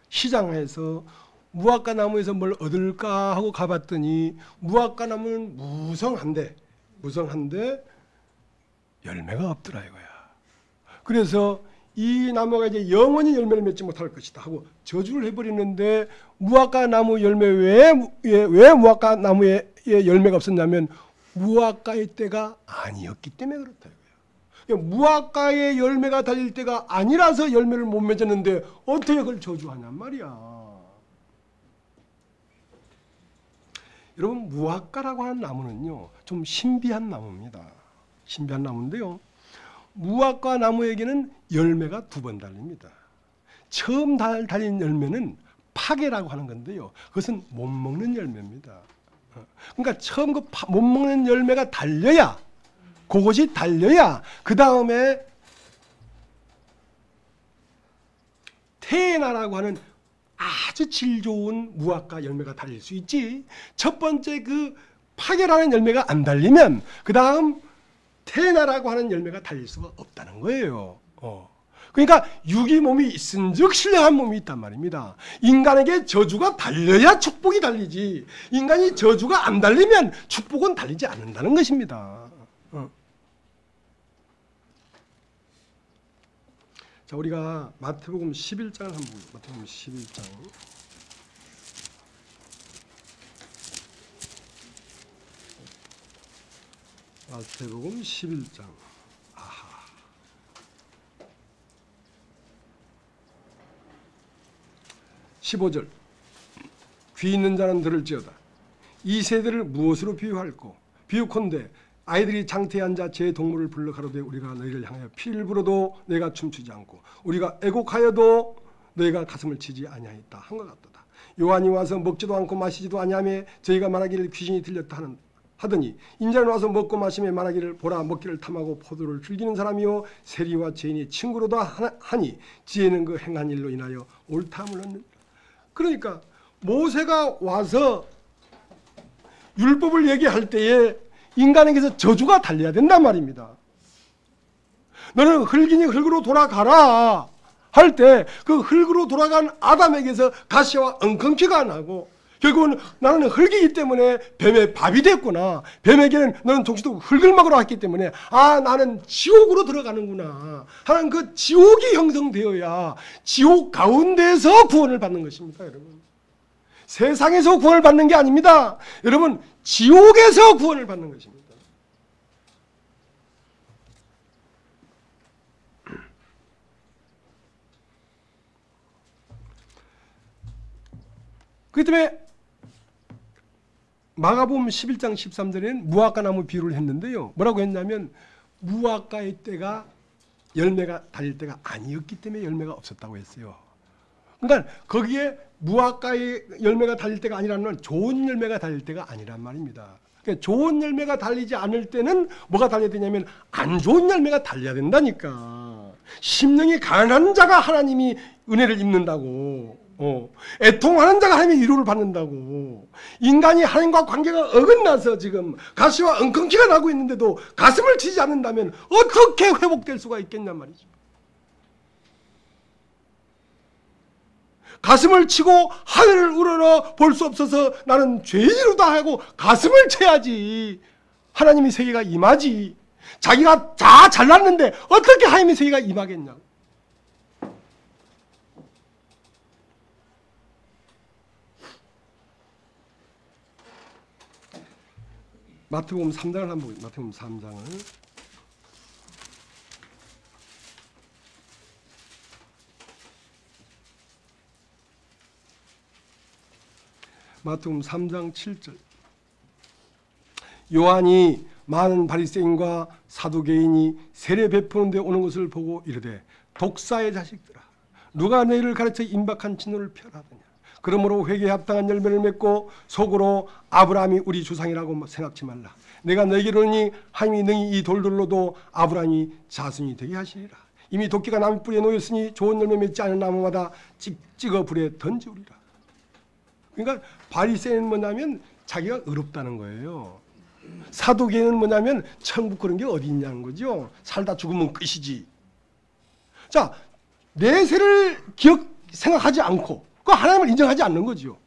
시장에서 무화과 나무에서 뭘 얻을까 하고 가봤더니 무화과 나무는 무성한데 열매가 없더라 이거야. 그래서 이 나무가 이제 영원히 열매를 맺지 못할 것이다 하고 저주를 해버리는데 무화과 나무 열매 왜 무화과 나무에 열매가 없었냐면 무화과의 때가 아니었기 때문에 그렇다 이거야. 무화과의 열매가 달릴 때가 아니라서 열매를 못 맺었는데 어떻게 그걸 저주하냔 말이야. 여러분 무화과라고 하는 나무는요 좀 신비한 나무입니다. 신비한 나무인데요. 무화과 나무에게는 열매가 두 번 달립니다. 처음 달린 열매는 파계라고 하는 건데요. 그것은 못 먹는 열매입니다. 그러니까 처음 그 못 먹는 열매가 달려야 그것이 달려야 그 다음에 테나라고 하는 아주 질 좋은 무화과 열매가 달릴 수 있지. 첫 번째 그 파계라는 열매가 안 달리면 그 다음 테나라고 하는 열매가 달릴 수가 없다는 거예요. 그러니까 유기몸이 있은즉 신령한 몸이 있단 말입니다. 인간에게 저주가 달려야 축복이 달리지. 인간이 저주가 안 달리면 축복은 달리지 않는다는 것입니다. 자, 우리가 마태복음 11장을 한번 보겠습니다. 마태복음 11장. 마태복음 11장. 아하. 15절 귀 있는 자는 들을지어다. 이 세대를 무엇으로 비유할꼬? 비유컨대 아이들이 장태에 앉아 제 동물을 불러 가로되 우리가 너희를 향하여 피를 불어도 너희가 춤추지 않고 우리가 애곡하여도 너희가 가슴을 치지 아니하였다 한 것 같도다. 요한이 와서 먹지도 않고 마시지도 아니하며 저희가 말하기를 귀신이 들렸다 하더니 인자는 와서 먹고 마시며 말하기를 보라 먹기를 탐하고 포도를 즐기는 사람이요 세리와 죄인이 친구로다 하니 지혜는 그 행한 일로 인하여 옳다함을 얻는다. 그러니까 모세가 와서 율법을 얘기할 때에 인간에게서 저주가 달려야 된단 말입니다. 너는 흙이니 흙으로 돌아가라 할 때 그 흙으로 돌아간 아담에게서 가시와 엉겅퀴가 나고 결국은 나는 흙이기 때문에 뱀의 밥이 됐구나. 뱀에게는 너는 동시도 흙을 먹으러 왔기 때문에 아 나는 지옥으로 들어가는구나 하는 그 지옥이 형성되어야 지옥 가운데서 구원을 받는 것입니다. 여러분 세상에서 구원을 받는 게 아닙니다. 여러분 지옥에서 구원을 받는 것입니다. 그렇기 때문에 마가복음 11장 13절에는 무화과 나무 비유를 했는데요. 뭐라고 했냐면 무화과의 때가 열매가 달릴 때가 아니었기 때문에 열매가 없었다고 했어요. 그러니까 거기에 무화과의 열매가 달릴 때가 아니라는 건 좋은 열매가 달릴 때가 아니란 말입니다. 그러니까 좋은 열매가 달리지 않을 때는 뭐가 달려야 되냐면 안 좋은 열매가 달려야 된다니까. 심령이 가난한 자가 하나님이 은혜를 입는다고. 애통하는 자가 하나님의 위로를 받는다고. 인간이 하나님과 관계가 어긋나서 지금 가시와 엉겅퀴가 나고 있는데도 가슴을 치지 않는다면 어떻게 회복될 수가 있겠냔 말이죠. 가슴을 치고 하늘을 우러러 볼 수 없어서 나는 죄인이로다 하고 가슴을 쳐야지 하나님의 세계가 임하지. 자기가 다 잘났는데 어떻게 하나님의 세계가 임하겠냐고. 마태복음 3장을 한번 보겠습니다. 마태복음 3장을 마태복음 3장 7절 요한이 많은 바리새인과 사두개인이 세례 베푸는 데 오는 것을 보고 이르되 독사의 자식들아 누가 너희를 가르쳐 임박한 진노를 펴라하느냐. 그러므로 회개에 합당한 열매를 맺고 속으로 아브라함이 우리 조상이라고 생각지 말라. 내가 너에게 이르노니 하나님이 능히 이 돌들로도 아브라함이 자손이 되게 하시리라. 이미 도끼가 나무 뿌리에 놓였으니 좋은 열매 맺지 않은 나무마다 찍어 불에 던지우리라. 그러니까 바리새인은 뭐냐면 자기가 의롭다는 거예요. 사두개인은 뭐냐면 천국 그런 게 어디 있냐는 거죠. 살다 죽으면 끝이지. 자, 내세를 생각하지 않고 그 하나님을 인정하지 않는 거죠.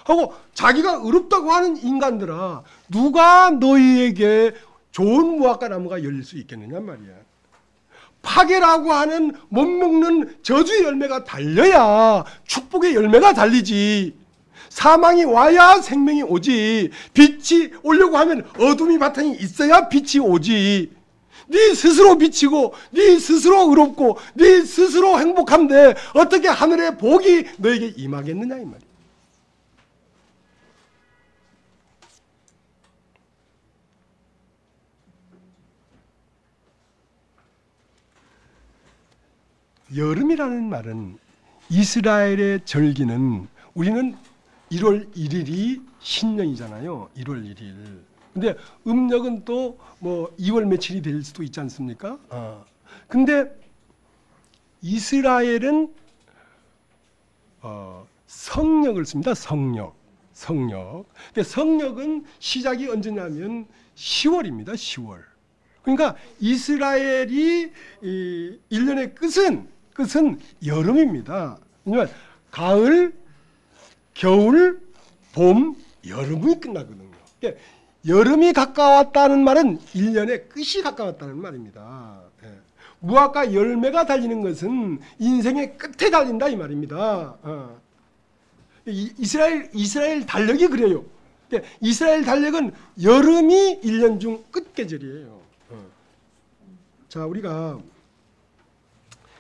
하고 자기가 의롭다고 하는 인간들아 누가 너희에게 좋은 무화과 나무가 열릴 수 있겠느냐 말이야. 파괴라고 하는 못 먹는 저주의 열매가 달려야 축복의 열매가 달리지. 사망이 와야 생명이 오지. 빛이 오려고 하면 어둠이 바탕이 있어야 빛이 오지. 네 스스로 비치고 네 스스로 의롭고 네 스스로 행복한데 어떻게 하늘의 복이 너에게 임하겠느냐 이 말이야. 여름이라는 말은 이스라엘의 절기는 우리는 1월 1일이 신년이잖아요. 1월 1일. 근데 음력은 또 뭐 2월 며칠이 될 수도 있지 않습니까? 근데 이스라엘은 성력을 씁니다. 성력. 근데 성력은 시작이 언제냐면 10월입니다. 10월. 그러니까 이스라엘이 1년의 끝은 여름입니다. 왜냐면 가을, 겨울, 봄, 여름이 끝나거든요. 그러니까 여름이 가까웠다는 말은 1년의 끝이 가까웠다는 말입니다. 무화과 열매가 달리는 것은 인생의 끝에 달린다 이 말입니다. 이스라엘 달력이 그래요. 이스라엘 달력은 여름이 1년 중 끝 계절이에요. 자, 우리가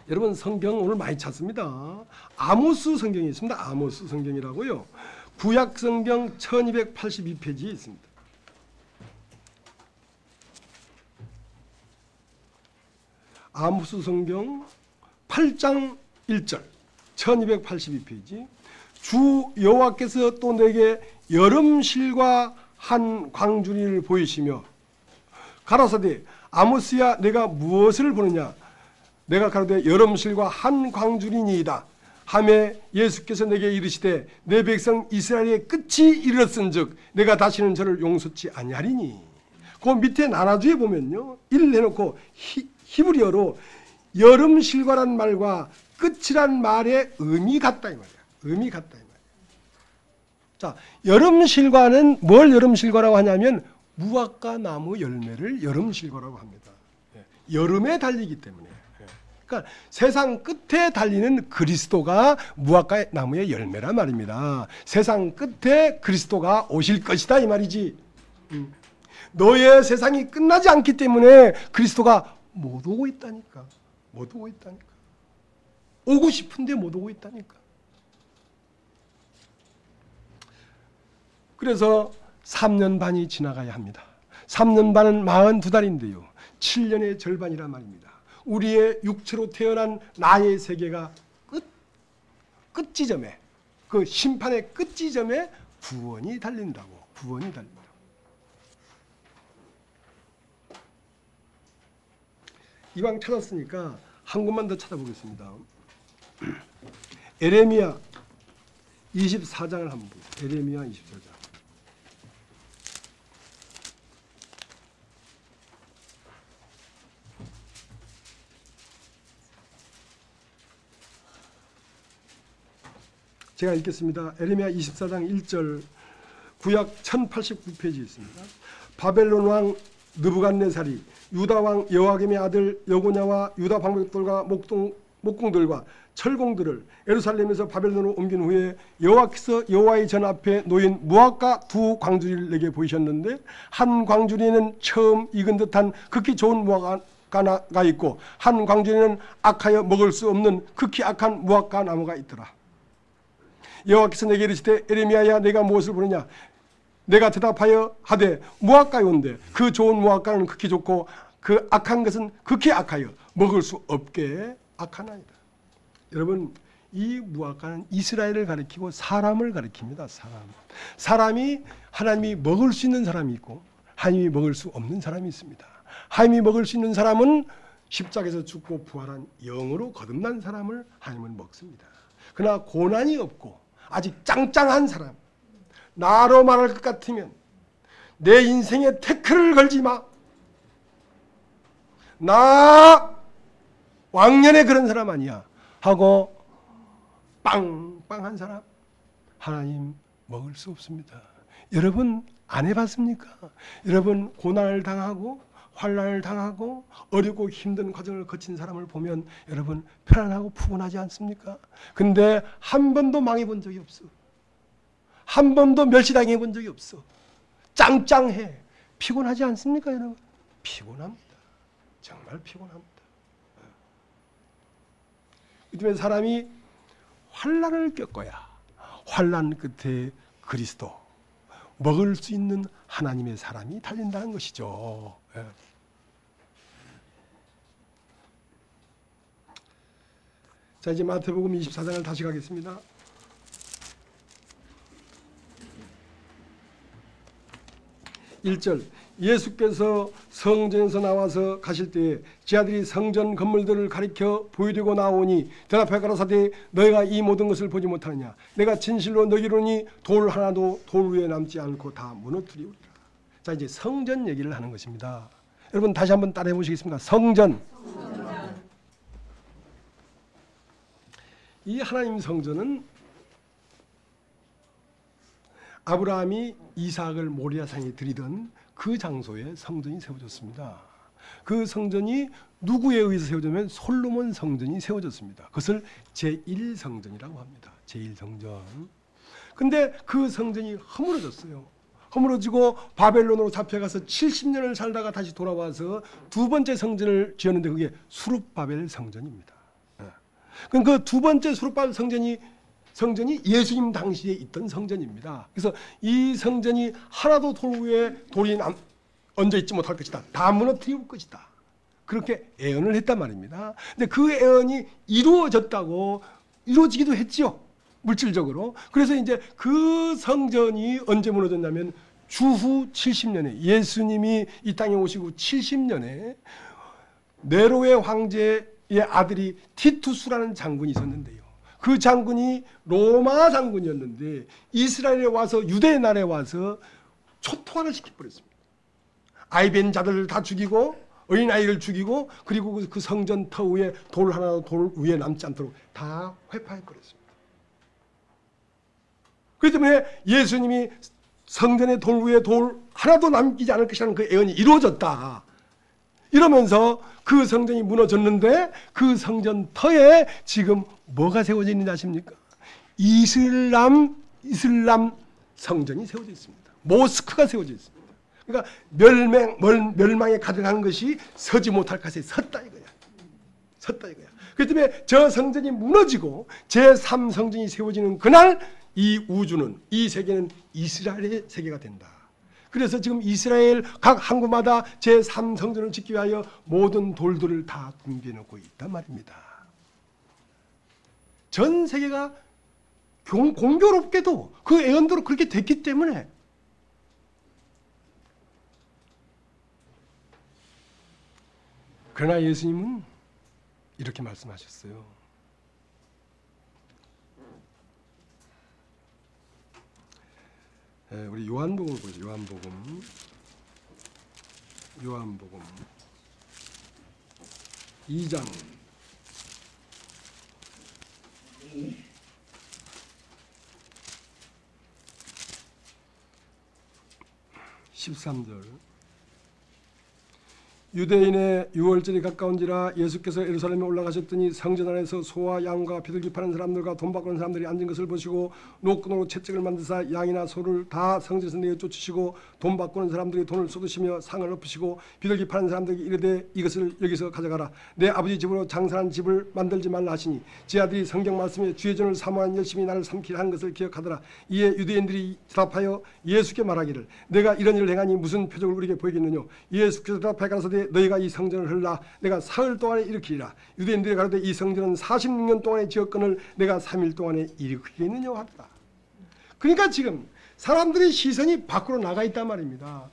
여러분 성경 오늘 많이 찾습니다. 아모스 성경이 있습니다. 아모스 성경이라고요. 구약 성경 1282페이지에 있습니다. 아모스 성경 8장 1절 1282페이지. 주 여호와께서 또 내게 여름실과 한 광주리를 보이시며 가라사대 아모스야 내가 무엇을 보느냐 내가 가로되 여름실과 한 광주리니이다 하매 예수께서 내게 이르시되 내 백성 이스라엘의 끝이 이르렀은즉 내가 다시는 저를 용서치 아니하리니. 그 밑에 나라주에 보면요 1 해놓고 히브리어로 여름실과란 말과 끝이란 말의 의미 같다 이 말이야. 의미 같다 이 말이야. 자, 여름실과는 뭘 여름실과라고 하냐면 무화과 나무 열매를 여름실과라고 합니다. 여름에 달리기 때문에. 그러니까 세상 끝에 달리는 그리스도가 무화과 나무의 열매란 말입니다. 세상 끝에 그리스도가 오실 것이다 이 말이지. 너의 세상이 끝나지 않기 때문에 그리스도가 못 오고 있다니까. 못 오고 있다니까. 오고 싶은데 못 오고 있다니까. 그래서 3년 반이 지나가야 합니다. 3년 반은 42달인데요. 7년의 절반이란 말입니다. 우리의 육체로 태어난 나의 세계가 끝지점에 그 심판의 끝지점에 구원이 달린다고. 구원이 달린다고. 이왕 찾았으니까 한 곳만 더 찾아보겠습니다. 에레미야 24장을 한번 보세요. 에레미야 24장. 제가 읽겠습니다. 에레미야 24장 1절 구약 1089페이지에 있습니다. 바벨론 왕 느부갓네살이 유다 왕 여호와김의 아들 여고냐와 유다 방백들과 목공들과 철공들을 예루살렘에서 바벨론으로 옮긴 후에 여호와께서 여호와의 전 앞에 놓인 무화과 두 광주리를 내게 보이셨는데 한 광주리는 처음 익은 듯한 극히 좋은 무화과가 있고 한 광주리는 악하여 먹을 수 없는 극히 악한 무화과 나무가 있더라. 여호와께서 내게 이르시되 에레미야야 내가 무엇을 보느냐. 내가 대답하여 하되 무화과요인데 그 좋은 무화과는 극히 좋고 그 악한 것은 극히 악하여 먹을 수 없게 악하나이다. 여러분 이 무화과는 이스라엘을 가리키고 사람을 가리킵니다. 사람이 하나님이 먹을 수 있는 사람이 있고 하나님이 먹을 수 없는 사람이 있습니다. 하나님이 먹을 수 있는 사람은 십자가에서 죽고 부활한 영으로 거듭난 사람을 하나님은 먹습니다. 그러나 고난이 없고 아직 짱짱한 사람, 나로 말할 것 같으면 내 인생에 태클을 걸지 마. 나 왕년에 그런 사람 아니야 하고 빵빵한 사람 하나님 먹을 수 없습니다. 여러분 안 해봤습니까? 여러분 고난을 당하고 환난을 당하고 어렵고 힘든 과정을 거친 사람을 보면 여러분 편안하고 푸근하지 않습니까? 근데 한 번도 망해본 적이 없어. 한 번도 멸시당해 본 적이 없어. 짱짱해. 피곤하지 않습니까 여러분? 피곤합니다. 정말 피곤합니다. 그때문에 사람이 환난을 겪어야 환난 끝에 그리스도 먹을 수 있는 하나님의 사람이 달린다는 것이죠. 자 이제 마태복음 24장을 다시 가겠습니다. 1절 예수께서 성전에서 나와서 가실 때에 제 아들이 성전 건물들을 가리켜 보여드리고 나오니 대답하여 가라사대 너희가 이 모든 것을 보지 못하느냐. 내가 진실로 너희로 이르노니 돌 하나도 돌 위에 남지 않고 다 무너뜨리우리라. 자 이제 성전 얘기를 하는 것입니다. 여러분 다시 한번 따라해 보시겠습니다. 성전. 이 하나님 성전은 아브라함이 이삭을 모리아산에 드리던 그 장소에 성전이 세워졌습니다. 그 성전이 누구에 의해서 세워졌냐면 솔로몬 성전이 세워졌습니다. 그것을 제1성전이라고 합니다. 제1성전. 근데 그 성전이 허물어졌어요. 허물어지고 바벨론으로 잡혀가서 70년을 살다가 다시 돌아와서 두 번째 성전을 지었는데 그게 수룹바벨 성전입니다. 그 두 번째 수르바벨 성전이 예수님 당시에 있던 성전입니다. 그래서 이 성전이 하나도 돌 위에 돌이 얹어 있지 못할 것이다. 다 무너뜨릴 것이다. 그렇게 예언을 했단 말입니다. 근데 그 예언이 이루어지기도 했지요. 물질적으로. 그래서 이제 그 성전이 언제 무너졌냐면 주후 70년에 예수님이 이 땅에 오시고 70년에 네로의 황제의 아들이 티투스라는 장군이 있었는데요. 그 장군이 로마 장군이었는데 이스라엘에 와서 유대 나라에 와서 초토화를 시켜버렸습니다. 아이벤 자들을 다 죽이고 어린아이를 죽이고 그리고 그 성전 터 위에 돌 하나도 돌 위에 남지 않도록 다 회파해버렸습니다. 그렇기 때문에 예수님이 성전의 돌 위에 돌 하나도 남기지 않을 것이라는 그 예언이 이루어졌다. 이러면서 그 성전이 무너졌는데 그 성전 터에 지금 뭐가 세워져 있는지 아십니까? 이슬람 성전이 세워져 있습니다. 모스크가 세워져 있습니다. 그러니까 멸망에 가득한 것이 서지 못할 것에 섰다 이거야. 섰다 이거야. 그렇기 때문에 저 성전이 무너지고 제3성전이 세워지는 그날 이 우주는, 이 세계는 이스라엘의 세계가 된다. 그래서 지금 이스라엘 각 항구마다 제3성전을 짓기 위하여 모든 돌들을 다 준비해 놓고 있단 말입니다. 전 세계가 공교롭게도 그 예언대로 그렇게 됐기 때문에 그러나 예수님은 이렇게 말씀하셨어요. 우리 요한복음을 보죠. 요한복음 2장 13절 유대인의 유월절이 가까운지라 예수께서 예루살렘에 올라가셨더니 성전 안에서 소와 양과 비둘기 파는 사람들과 돈 바꾸는 사람들이 앉은 것을 보시고 노끈으로 채찍을 만드사 양이나 소를 다 성전에서 내어 쫓으시고 돈 바꾸는 사람들이 돈을 쏟으시며 상을 엎으시고 비둘기 파는 사람들에게 이르되 이것을 여기서 가져가라. 내 아버지 집으로 장사한 집을 만들지 말라 하시니 제 아들이 성경 말씀에 주의 전을 사모한 열심히 나를 삼키려 한 것을 기억하더라. 이에 유대인들이 대답하여 예수께 말하기를 내가 이런 일을 행하니 무슨 표적을 우리에게 보이겠느냐. 예수께서 대답하여 가라사대 너희가 이 성전을 헐라 내가 사흘 동안에 일으키리라. 유대인들이 가로되 이 성전은 46년 동안의 지었건을 내가 3일 동안에 일으키겠느냐 하더라. 그러니까 지금 사람들의 시선이 밖으로 나가 있단 말입니다.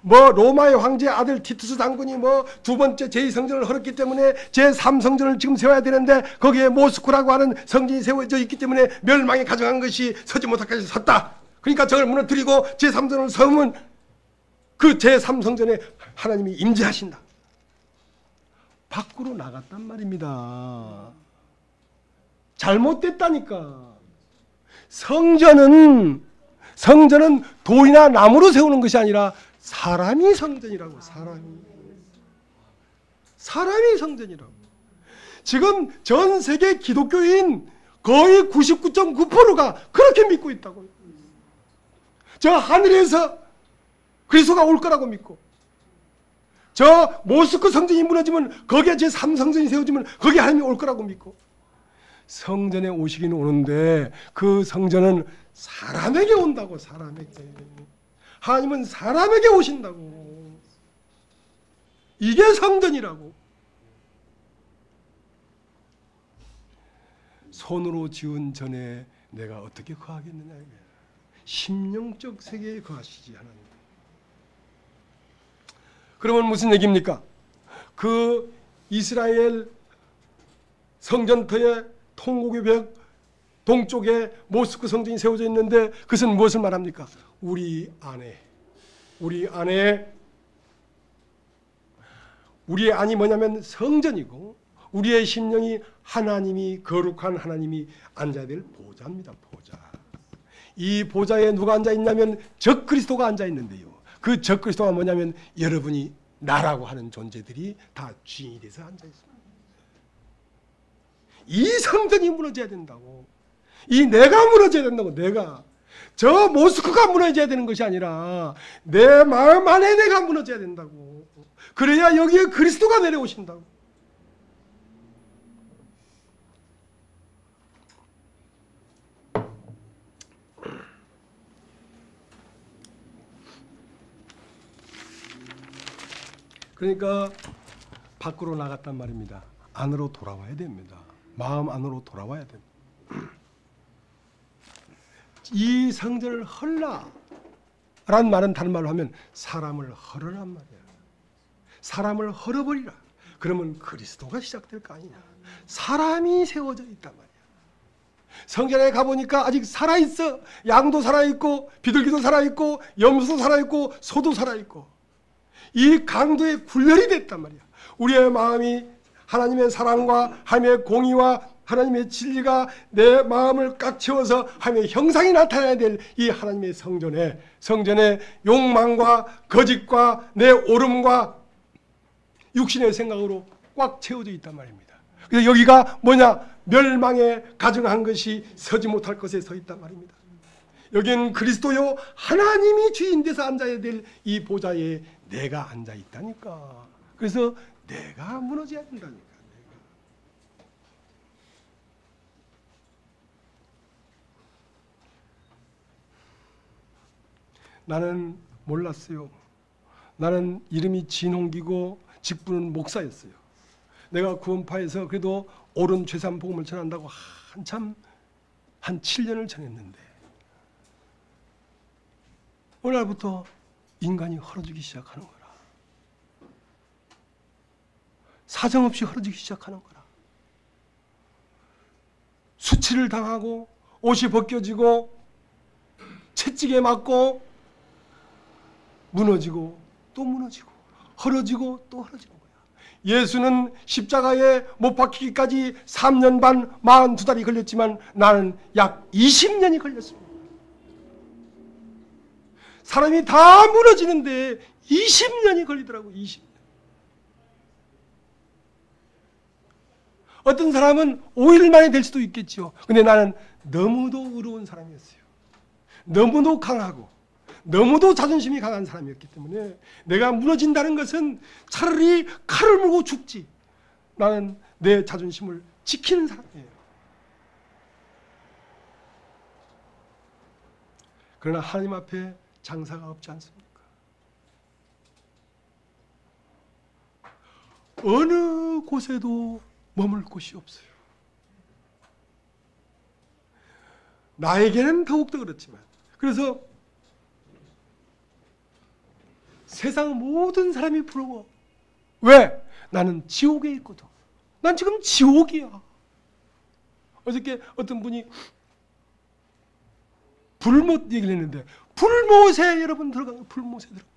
뭐 로마의 황제의 아들 티투스 장군이 뭐 두 번째 제2성전을 헐었기 때문에 제3성전을 지금 세워야 되는데 거기에 모스크라고 하는 성전이 세워져 있기 때문에 멸망에 가져간 것이 서지 못할 것이 섰다. 그러니까 저걸 무너뜨리고 제3성전을 세우면 그 제3성전에 하나님이 임재하신다. 밖으로 나갔단 말입니다. 잘못됐다니까. 성전은 돌이나 나무로 세우는 것이 아니라 사람이 성전이라고. 사람이 성전이라고. 지금 전 세계 기독교인 거의 99.9%가 그렇게 믿고 있다고. 저 하늘에서 그리스도가 올 거라고 믿고 저 모스크 성전이 무너지면 거기에 제3성전이 세워지면 거기에 하나님이 올 거라고 믿고 성전에 오시긴 오는데 그 성전은 사람에게 온다고. 사람에게. 하나님은 사람에게 오신다고. 이게 성전이라고. 손으로 지은 전에 내가 어떻게 거하겠느냐. 심령적 세계에 거하시지 하나님. 그러면 무슨 얘기입니까? 그 이스라엘 성전터에 통곡의 벽 동쪽에 모스크 성전이 세워져 있는데 그것은 무엇을 말합니까? 우리 우리의 안이 뭐냐면 성전이고 우리의 심령이 하나님이 거룩한 하나님이 앉아야 될 보좌입니다. 보좌. 이 보좌에 누가 앉아 있냐면 적그리스도가 앉아 있는데요. 그 적그리스도가 뭐냐면 여러분이 나라고 하는 존재들이 다 주인이 돼서 앉아 있습니다. 이 성전이 무너져야 된다고. 이 내가 무너져야 된다고. 내가. 저 모스크가 무너져야 되는 것이 아니라 내 마음 안에 내가 무너져야 된다고. 그래야 여기에 그리스도가 내려오신다고. 그러니까 밖으로 나갔단 말입니다. 안으로 돌아와야 됩니다. 마음 안으로 돌아와야 됩니다. 이 성전을 헐라 라는 말은 다른 말로 하면 사람을 헐으란 말이야. 사람을 헐어버리라. 그러면 그리스도가 시작될 거 아니냐. 사람이 세워져 있단 말이야. 성전에 가보니까 아직 살아있어. 양도 살아있고 비둘기도 살아있고 염소도 살아있고 소도 살아있고 이 강도의 굴렬이 됐단 말이야. 우리의 마음이 하나님의 사랑과 하나님의 공의와 하나님의 진리가 내 마음을 꽉 채워서 하나님의 형상이 나타나야 될 이 하나님의 성전에 욕망과 거짓과 내 오름과 육신의 생각으로 꽉 채워져 있단 말입니다. 그래서 여기가 뭐냐? 멸망에 가증한 것이 서지 못할 것에 서 있단 말입니다. 여기는 그리스도요 하나님이 주인 돼서 앉아야 될 이 보좌에 내가 앉아 있다니까. 그래서 내가 무너져야 된다니까. 나는 몰랐어요. 나는 이름이 진홍기고 직분은 목사였어요. 내가 구원파에서 그래도 옳은 죄산 복음을 전한다고 한참 한 7년을 전했는데 어느 날부터 인간이 헐어지기 시작하는 거라. 사정없이 헐어지기 시작하는 거라. 수치를 당하고 옷이 벗겨지고 채찍에 맞고 무너지고 또 무너지고 헐어지고 또 헐어지는 거야. 예수는 십자가에 못 박히기까지 3년 반 42달이 걸렸지만 나는 약 20년이 걸렸습니다. 사람이 다 무너지는데 20년이 걸리더라고. 20년. 어떤 사람은 5일 만에 될 수도 있겠죠. 근데 나는 너무도 의로운 사람이었어요. 너무도 강하고 너무도 자존심이 강한 사람이었기 때문에 내가 무너진다는 것은 차라리 칼을 물고 죽지. 나는 내 자존심을 지키는 사람이에요. 그러나 하나님 앞에 장사가 없지 않습니까? 어느 곳에도 머물 곳이 없어요. 나에게는 더욱더 그렇지만 그래서 세상 모든 사람이 부러워. 왜? 나는 지옥에 있거든. 난 지금 지옥이야. 어저께 어떤 분이 불못 얘기를 했는데 불못에 여러분 들어가요. 불못에 들어가요.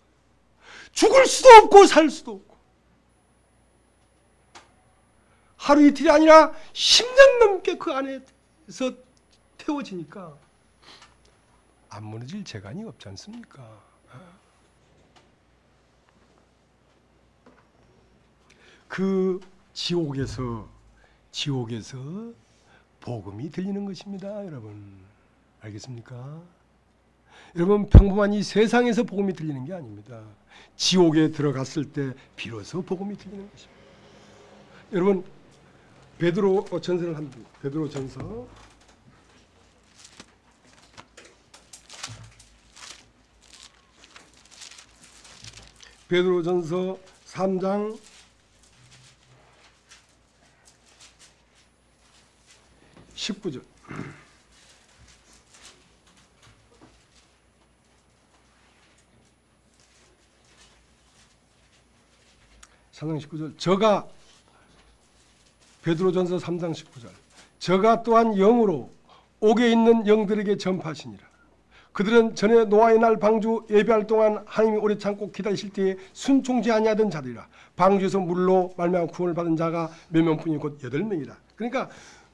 죽을 수도 없고 살 수도 없고 하루 이틀이 아니라 10년 넘게 그 안에서 태워지니까 안 무너질 재간이 없지 않습니까? 그 지옥에서 복음이 들리는 것입니다. 여러분 알겠습니까? 여러분 평범한 이 세상에서 복음이 들리는 게 아닙니다. 지옥에 들어갔을 때 비로소 복음이 들리는 것입니다. 여러분 베드로 전서를 합니다. 베드로 전서 베드로전서 3장 19절. 3장 19절. 저가 베드로전서 3장 19절. 저가 또한 영으로 옥에 있는 영들에게 전파하시니라. 그들은 전에 노아의 날 방주 예배할 동안 하나님이 오래 참고 기다리실 때에 순종지 아니하던 자들이라. 방주에서 물로 말미암아 구원을 받은 자가 몇 명뿐이 곧 8명이라. 그러니까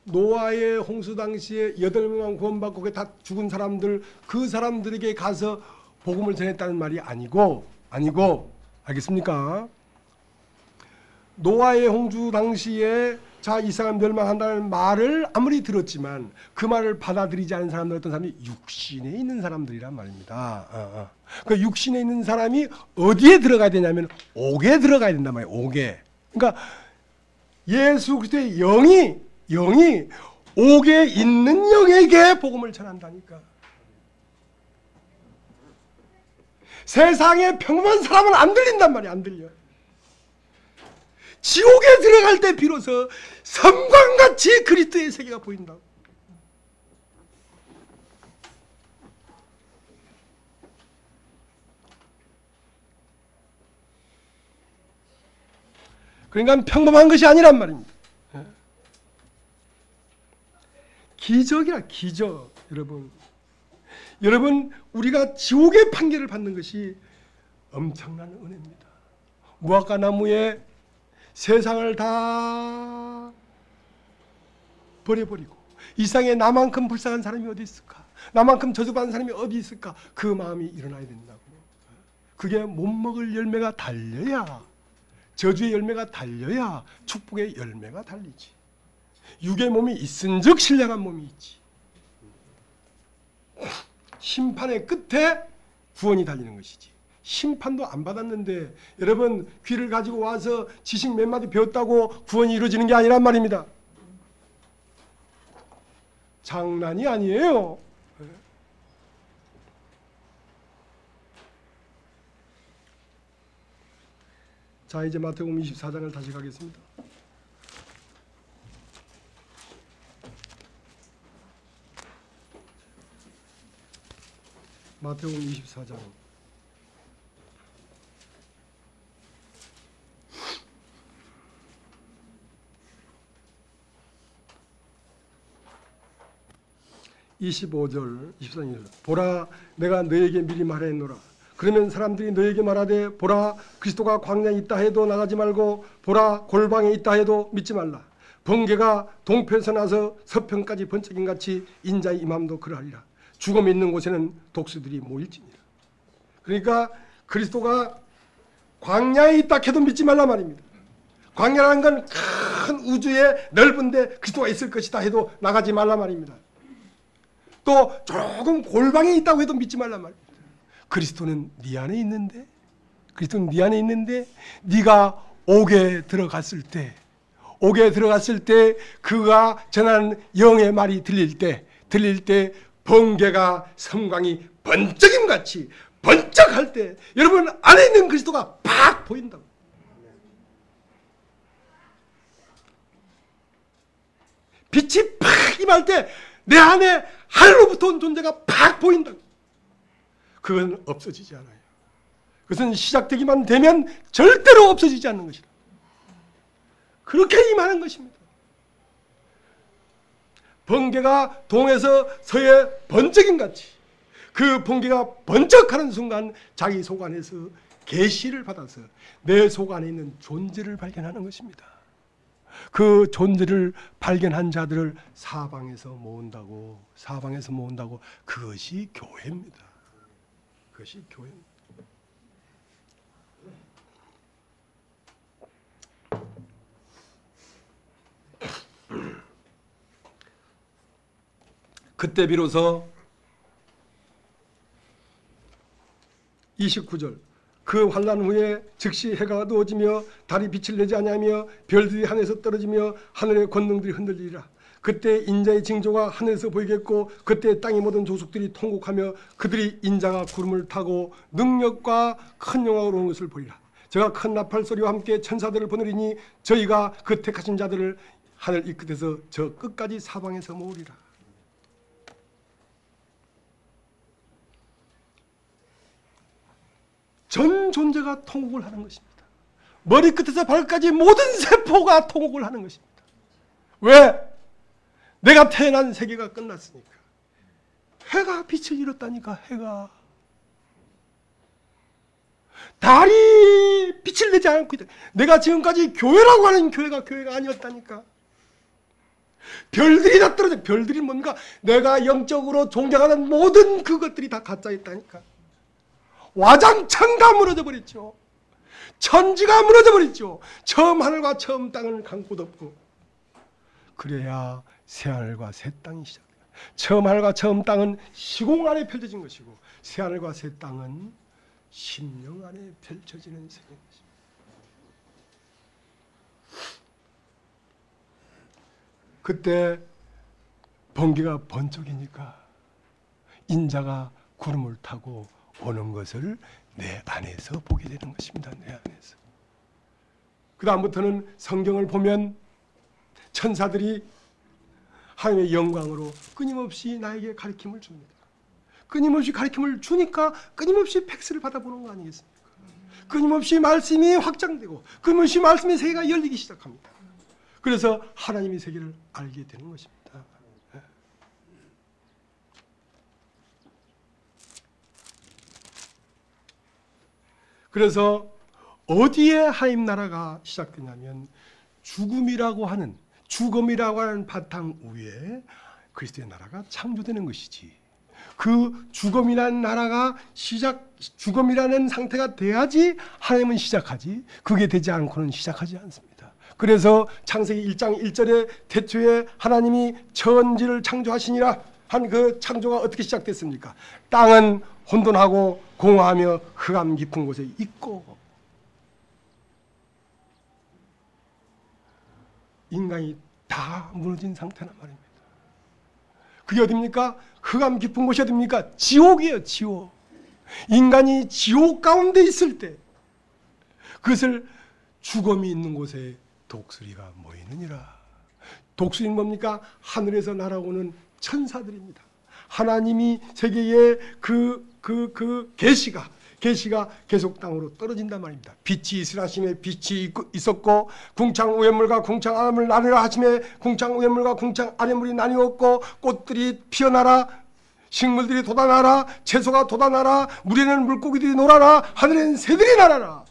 노아의 홍수 당시에 8명만 구원받고 그게 다 죽은 사람들, 그 사람들에게 가서 복음을 전했다는 말이 아니고 알겠습니까? 노아의 홍수 당시에 자, 이 사람 멸망한다는 말을 아무리 들었지만 그 말을 받아들이지 않은 사람들 어떤 사람이 육신에 있는 사람들이란 말입니다. 그 육신에 있는 사람이 어디에 들어가야 되냐면 옥에 들어가야 된단 말이에요. 옥에. 그러니까 예수 그리스도의 영이 옥에 있는 영에게 복음을 전한다니까. 세상에 평범한 사람은 안 들린단 말이야. 안 들려. 지옥에 들어갈 때 비로소 섬광같이 그리스도의 세계가 보인다고. 그러니까 평범한 것이 아니란 말입니다. 기적이라, 기적. 여러분 우리가 지옥의 판결을 받는 것이 엄청난 은혜입니다. 무화과 나무에 세상을 다 버려버리고 이 세상에 나만큼 불쌍한 사람이 어디 있을까? 나만큼 저주받은 사람이 어디 있을까? 그 마음이 일어나야 된다고. 그게 못 먹을 열매가 달려야, 저주의 열매가 달려야 축복의 열매가 달리지. 육의 몸이 있은즉 신령한 몸이 있지. 심판의 끝에 구원이 달리는 것이지. 심판도 안 받았는데 여러분 귀를 가지고 와서 지식 몇 마디 배웠다고 구원이 이루어지는 게 아니란 말입니다. 장난이 아니에요. 자, 이제 마태복음 24장을 다시 가겠습니다. 마태복음 24장. (25절) 24절. 보라, 내가 너에게 미리 말했노라. 그러면 사람들이 너에게 말하되, 보라, 그리스도가 광야에 있다 해도 나가지 말고, 보라, 골방에 있다 해도 믿지 말라. 번개가 동편에서 나서 서편까지 번쩍임 같이 인자의 임함도 그러하리라. 죽음 있는 곳에는 독수들이 모일지니라. 그러니까 그리스도가 광야에 있다 해도 믿지 말라 말입니다. 광야라는 건 큰 우주에 넓은데 그리스도가 있을 것이다 해도 나가지 말라 말입니다. 또 조금 골방에 있다고 해도 믿지 말란 말입니다. 그리스도는 네 안에 있는데, 그리스도는 네 안에 있는데 네가 옥에 들어갔을 때 그가 전하는 영의 말이 들릴 때 번개가 섬광이 번쩍임같이 번쩍할 때 여러분 안에 있는 그리스도가 팍 보인다고. 빛이 팍 임할 때 내 안에 하늘로부터 온 존재가 팍 보인다. 그건 없어지지 않아요. 그것은 시작되기만 되면 절대로 없어지지 않는 것이다. 그렇게 임하는 것입니다. 번개가 동에서 서에 번쩍임같이 그 번개가 번쩍하는 순간 자기 속 안에서 계시를 받아서 내 속 안에 있는 존재를 발견하는 것입니다. 그 존재를 발견한 자들을 사방에서 모은다고. 그것이 교회입니다. 그것이 교회입니다. 그때 비로소 29절 그 환난 후에 즉시 해가 어두워지며 달이 빛을 내지 아니하며 별들이 하늘에서 떨어지며 하늘의 권능들이 흔들리리라. 그때 인자의 징조가 하늘에서 보이겠고 그때 땅의 모든 족속들이 통곡하며 그들이 인자가 구름을 타고 능력과 큰 영광으로 오는 것을 보리라. 제가 큰 나팔 소리와 함께 천사들을 보내리니 저희가 그 택하신 자들을 하늘 이 끝에서 저 끝까지 사방에서 모으리라. 전 존재가 통곡을 하는 것입니다. 머리끝에서 발끝까지 모든 세포가 통곡을 하는 것입니다. 왜? 내가 태어난 세계가 끝났으니까. 해가 빛을 잃었다니까. 해가. 달이 빛을 내지 않고 있다. 내가 지금까지 교회라고 하는 교회가 아니었다니까. 별들이 다 떨어져. 별들이 뭔가 내가 영적으로 존경하는 모든 그것들이 다 가짜였다니까. 와장창 다 무너져 버렸죠. 천지가 무너져 버렸죠. 처음 하늘과 처음 땅을 감고 덮고. 그래야 새하늘과 새 땅이 시작돼요. 처음 하늘과 처음 땅은 시공 안에 펼쳐진 것이고 새하늘과 새 땅은 심령 안에 펼쳐지는 세계인 것입니다. 그때 번개가 번쩍이니까 인자가 구름을 타고 오는 것을 내 안에서 보게 되는 것입니다. 내 안에서. 그 다음부터는 성경을 보면 천사들이 하나님의 영광으로 끊임없이 나에게 가르침을 줍니다. 끊임없이 가르침을 주니까 끊임없이 팩스를 받아보는 거 아니겠습니까? 끊임없이 말씀이 확장되고 끊임없이 말씀의 세계가 열리기 시작합니다. 그래서 하나님의 세계를 알게 되는 것입니다. 그래서 어디에 하나님 나라가 시작되냐면 죽음이라고 하는 바탕 위에 그리스도의 나라가 창조되는 것이지. 그 죽음이라는 나라가 죽음이라는 상태가 돼야지 하나님은 시작하지. 그게 되지 않고는 시작하지 않습니다. 그래서 창세기 1장 1절에 태초에 하나님이 천지를 창조하시니라 한 그 창조가 어떻게 시작됐습니까? 땅은 혼돈하고 공허하며 흑암 깊은 곳에 있고, 인간이 다 무너진 상태란 말입니다. 그게 어딥니까? 흑암 깊은 곳이 어딥니까? 지옥이에요, 지옥. 인간이 지옥 가운데 있을 때 그것을 죽음이 있는 곳에 독수리가 모이느니라. 독수리는 뭡니까? 하늘에서 날아오는 천사들입니다. 하나님이 세계에 그 계시가 계속 땅으로 떨어진단 말입니다. 빛이 있으라 하심에 빛이 있었고, 궁창 위에물과 궁창 아래물 나누라 하심에 궁창 위에물과 궁창 아래물이 나뉘었고, 꽃들이 피어나라, 식물들이 돋아나라, 채소가 돋아나라, 물에는 물고기들이 놀아라, 하늘에는 새들이 날아라.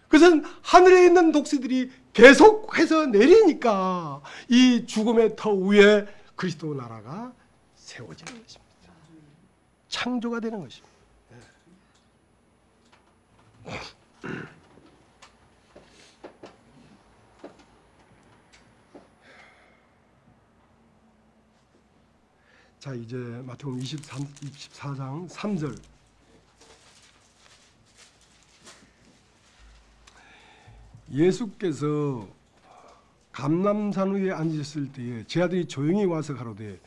그것은 하늘에 있는 독수리들이 계속해서 내리니까 이 죽음의 터 위에 그리스도 나라가 세워지는 것입니다. 창조가 되는 것입니다. 자, 이제 마태복음 24장 3절. 예수께서 감람산 위에 앉으셨을 때에 제 아들이 조용히 와서 가로되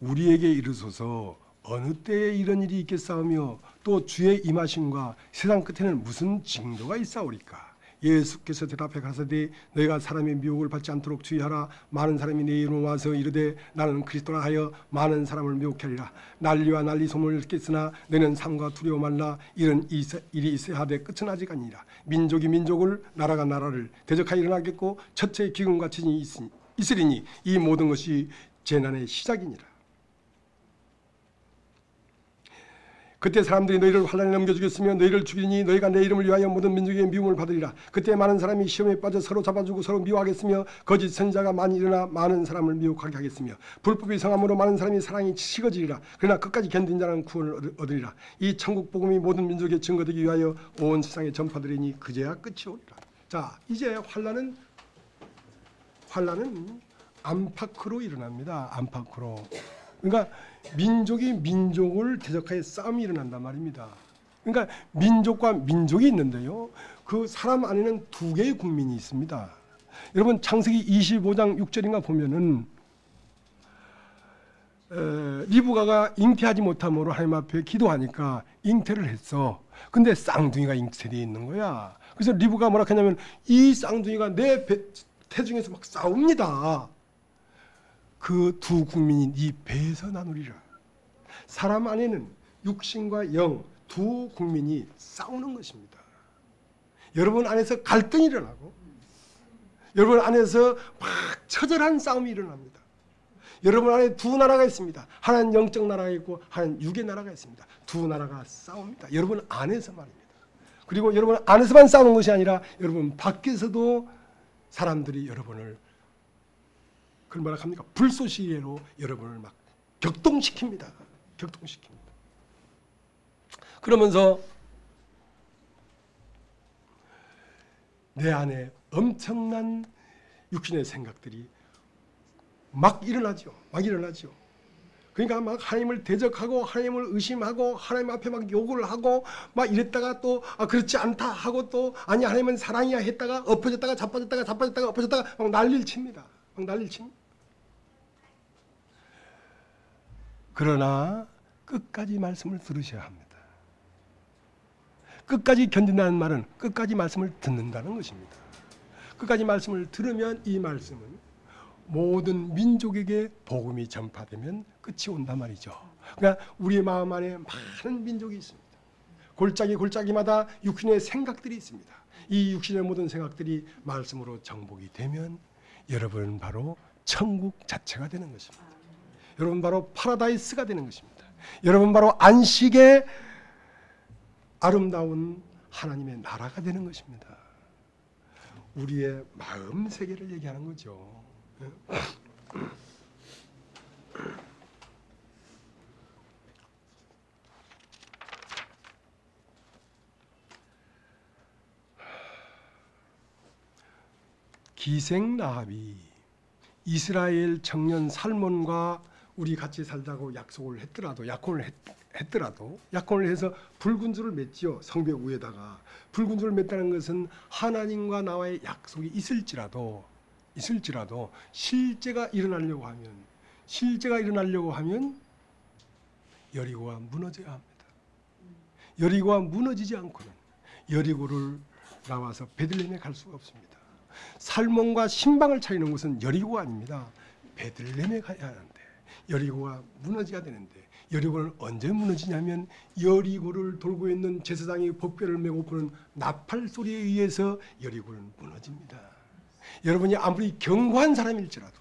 우리에게 이르소서 어느 때에 이런 일이 있겠사오며 또 주의 임하심과 세상 끝에는 무슨 징조가 있사오리까? 예수께서 대답해 가라사대 너희가 사람의 미혹을 받지 않도록 주의하라. 많은 사람이 내 이름으로 와서 이르되 나는 그리스도라 하여 많은 사람을 미혹하리라. 난리와 난리 소문을 듣겠으나 너희는 삼가 두려워 말라. 이런 일이 있어야 하되 끝은 아직 아니라. 민족이 민족을 나라가 나라를 대적하여 일어나겠고 첫째 기근과 지진이 있으리니 이 모든 것이 재난의 시작이니라. 그때 사람들이 너희를 환난에 넘겨주겠으며 너희를 죽이니 너희가 내 이름을 위하여 모든 민족에게 미움을 받으리라. 그때 많은 사람이 시험에 빠져 서로 잡아주고 서로 미워하겠으며 거짓 선지자가 많이 일어나 많은 사람을 미혹하게 하겠으며 불법이 성함으로 많은 사람이 사랑이 식어지리라. 그러나 끝까지 견딘 자는 구원을 얻으리라. 이 천국 복음이 모든 민족에 증거되기 위하여 온 세상에 전파되리니 그제야 끝이 오리라. 자, 이제 환난은 안팎으로 일어납니다. 안팎으로. 그러니까 민족이 민족을 대적하여 싸움이 일어난단 말입니다. 그러니까 민족과 민족이 있는데요, 그 사람 안에는 두 개의 국민이 있습니다. 여러분 창세기 25장 6절인가 보면은 리브가가 잉태하지 못함으로 하나님 앞에 기도하니까 잉태를 했어. 근데 쌍둥이가 잉태되어 있는 거야. 그래서 리브가 뭐라 하냐면 이 쌍둥이가 내 태중에서 막 싸웁니다. 그 두 국민이 네 배에서 나누리라. 사람 안에는 육신과 영 두 국민이 싸우는 것입니다. 여러분 안에서 갈등이 일어나고 여러분 안에서 막 처절한 싸움이 일어납니다. 여러분 안에 두 나라가 있습니다. 하나는 영적 나라가 있고 하나는 육의 나라가 있습니다. 두 나라가 싸웁니다. 여러분 안에서 말입니다. 그리고 여러분 안에서만 싸우는 것이 아니라 여러분 밖에서도 사람들이 여러분을 그걸 뭐라 합니까? 불쏘시개로 여러분을 막 격동시킵니다. 그러면서 내 안에 엄청난 육신의 생각들이 막 일어나죠. 그러니까 막 하나님을 대적하고 하나님을 의심하고 하나님 앞에 막 욕을 하고 막 이랬다가 또 그렇지 않다 하고 또 아니 하나님은 사랑이야 했다가 엎어졌다가 자빠졌다가 엎어졌다가 막 난리를 칩니다. 그러나 끝까지 말씀을 들으셔야 합니다. 끝까지 견딘다는 말은 끝까지 말씀을 듣는다는 것입니다. 끝까지 말씀을 들으면 이 말씀은 모든 민족에게 복음이 전파되면 끝이 온단 말이죠. 그러니까 우리의 마음 안에 많은 민족이 있습니다. 골짜기마다 육신의 생각들이 있습니다. 이 육신의 모든 생각들이 말씀으로 정복이 되면 여러분은 바로 천국 자체가 되는 것입니다. 여러분 바로 파라다이스가 되는 것입니다. 여러분 바로 안식의 아름다운 하나님의 나라가 되는 것입니다. 우리의 마음 세계를 얘기하는 거죠. 기생 라합이 이스라엘 청년 살몬과 우리 같이 살자고 약속을 했더라도 약혼을 해서 붉은 줄을 맺지요. 성벽 위에다가 붉은 줄을 맺다는 것은 하나님과 나와의 약속이 있을지라도 실제가 일어나려고 하면 여리고가 무너져야 합니다. 여리고가 무너지지 않고는 여리고를 나와서 베들레헴에 갈 수가 없습니다. 살몬과 신방을 차리는 곳은 여리고가 아닙니다. 베들레헴에 가야 하는데 여리고가 무너져야 되는데 여리고는 언제 무너지냐면 여리고를 돌고 있는 제사장이 법궤를 메고 부는 나팔 소리에 의해서 여리고는 무너집니다. 여러분이 아무리 견고한 사람일지라도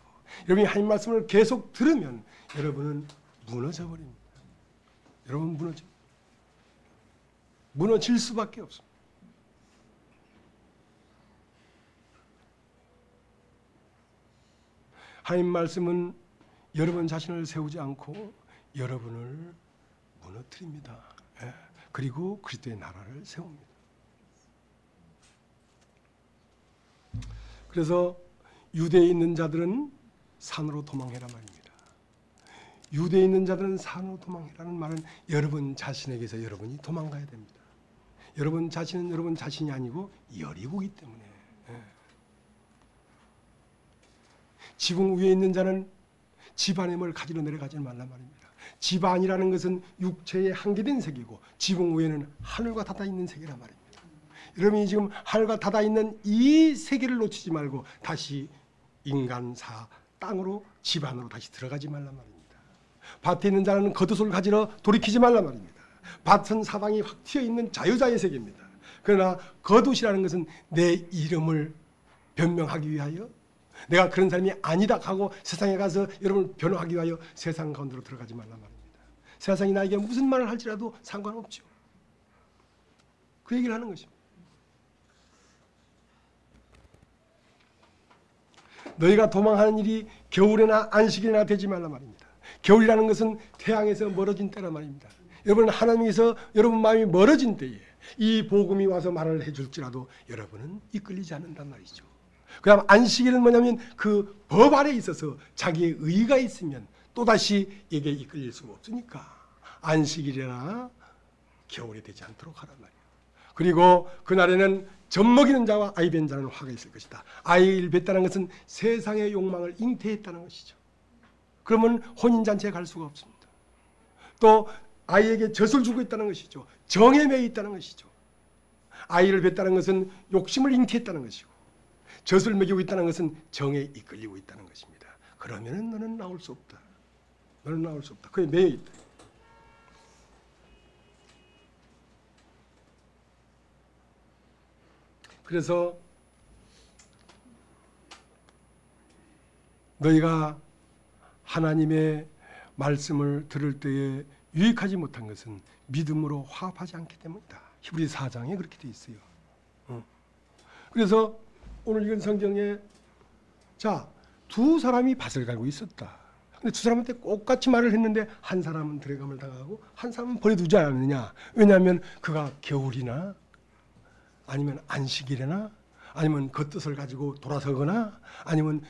여러분이 하나님 말씀을 계속 들으면 여러분은 무너져 버립니다. 여러분 무너질 수밖에 없습니다. 하나님 말씀은 여러분 자신을 세우지 않고 여러분을 무너뜨립니다. 그리고 그리스도의 나라를 세웁니다. 그래서 유대에 있는 자들은 산으로 도망해라 말입니다. 유대에 있는 자들은 산으로 도망해라는 말은 여러분 자신에게서 여러분이 도망가야 됩니다. 여러분 자신은 여러분 자신이 아니고 여리고이기 때문에. 지붕 위에 있는 자는 집안의 뭘 가지러 내려가지 말란 말입니다. 집안이라는 것은 육체의 한계된 세계고 지붕 위에는 하늘과 닿아 있는 세계란 말입니다. 여러분이 지금 하늘과 닿아 있는 이 세계를 놓치지 말고 다시 인간사 땅으로 집안으로 다시 들어가지 말란 말입니다. 밭에 있는 자는 겉옷을 가지러 돌이키지 말란 말입니다. 밭은 사방이 확 튀어 있는 자유자의 세계입니다. 그러나 겉옷이라는 것은 내 이름을 변명하기 위하여 내가 그런 사람이 아니다 하고 세상에 가서 여러분을 변호하기 위하여 세상 가운데로 들어가지 말란 말입니다. 세상이 나에게 무슨 말을 할지라도 상관없죠. 그 얘기를 하는 것입니다. 너희가 도망하는 일이 겨울이나 안식일이나 되지 말란 말입니다. 겨울이라는 것은 태양에서 멀어진 때란 말입니다. 여러분 하나님께서 여러분 마음이 멀어진 때에 이 복음이 와서 말을 해줄지라도 여러분은 이끌리지 않는단 말이죠. 그다음 안식일은 뭐냐면 그 법 아래에 있어서 자기의 의의가 있으면 또다시 이게 이끌릴 수가 없으니까 안식일이나 겨울이 되지 않도록 하란 말이에요. 그리고 그날에는 젖먹이는 자와 아이 뵌 자는 화가 있을 것이다. 아이를 뵀다는 것은 세상의 욕망을 잉태했다는 것이죠. 그러면 혼인잔치에 갈 수가 없습니다. 또 아이에게 젖을 주고 있다는 것이죠. 정에 매여 있다는 것이죠. 아이를 뵀다는 것은 욕심을 잉태했다는 것이고 젖을 먹이고 있다는 것은 정에 이끌리고 있다는 것입니다. 그러면 너는 나올 수 없다. 너는 나올 수 없다. 그에 매여 있다. 그래서 너희가 하나님의 말씀을 들을 때에 유익하지 못한 것은 믿음으로 화합하지 않기 때문이다. 히브리 4장에 그렇게 돼 있어요. 그래서 오늘 읽은 성경에 두 사람이 밭을 갈고 있었다. 근데 두 사람한테 똑같이 말을 했는데 한 사람은 들어감을 당하고 한 사람은 버려두지 않느냐. 왜냐하면 그가 겨울이나 아니면 안식일이나 아니면 겉뜻을 가지고 돌아서거나 아니면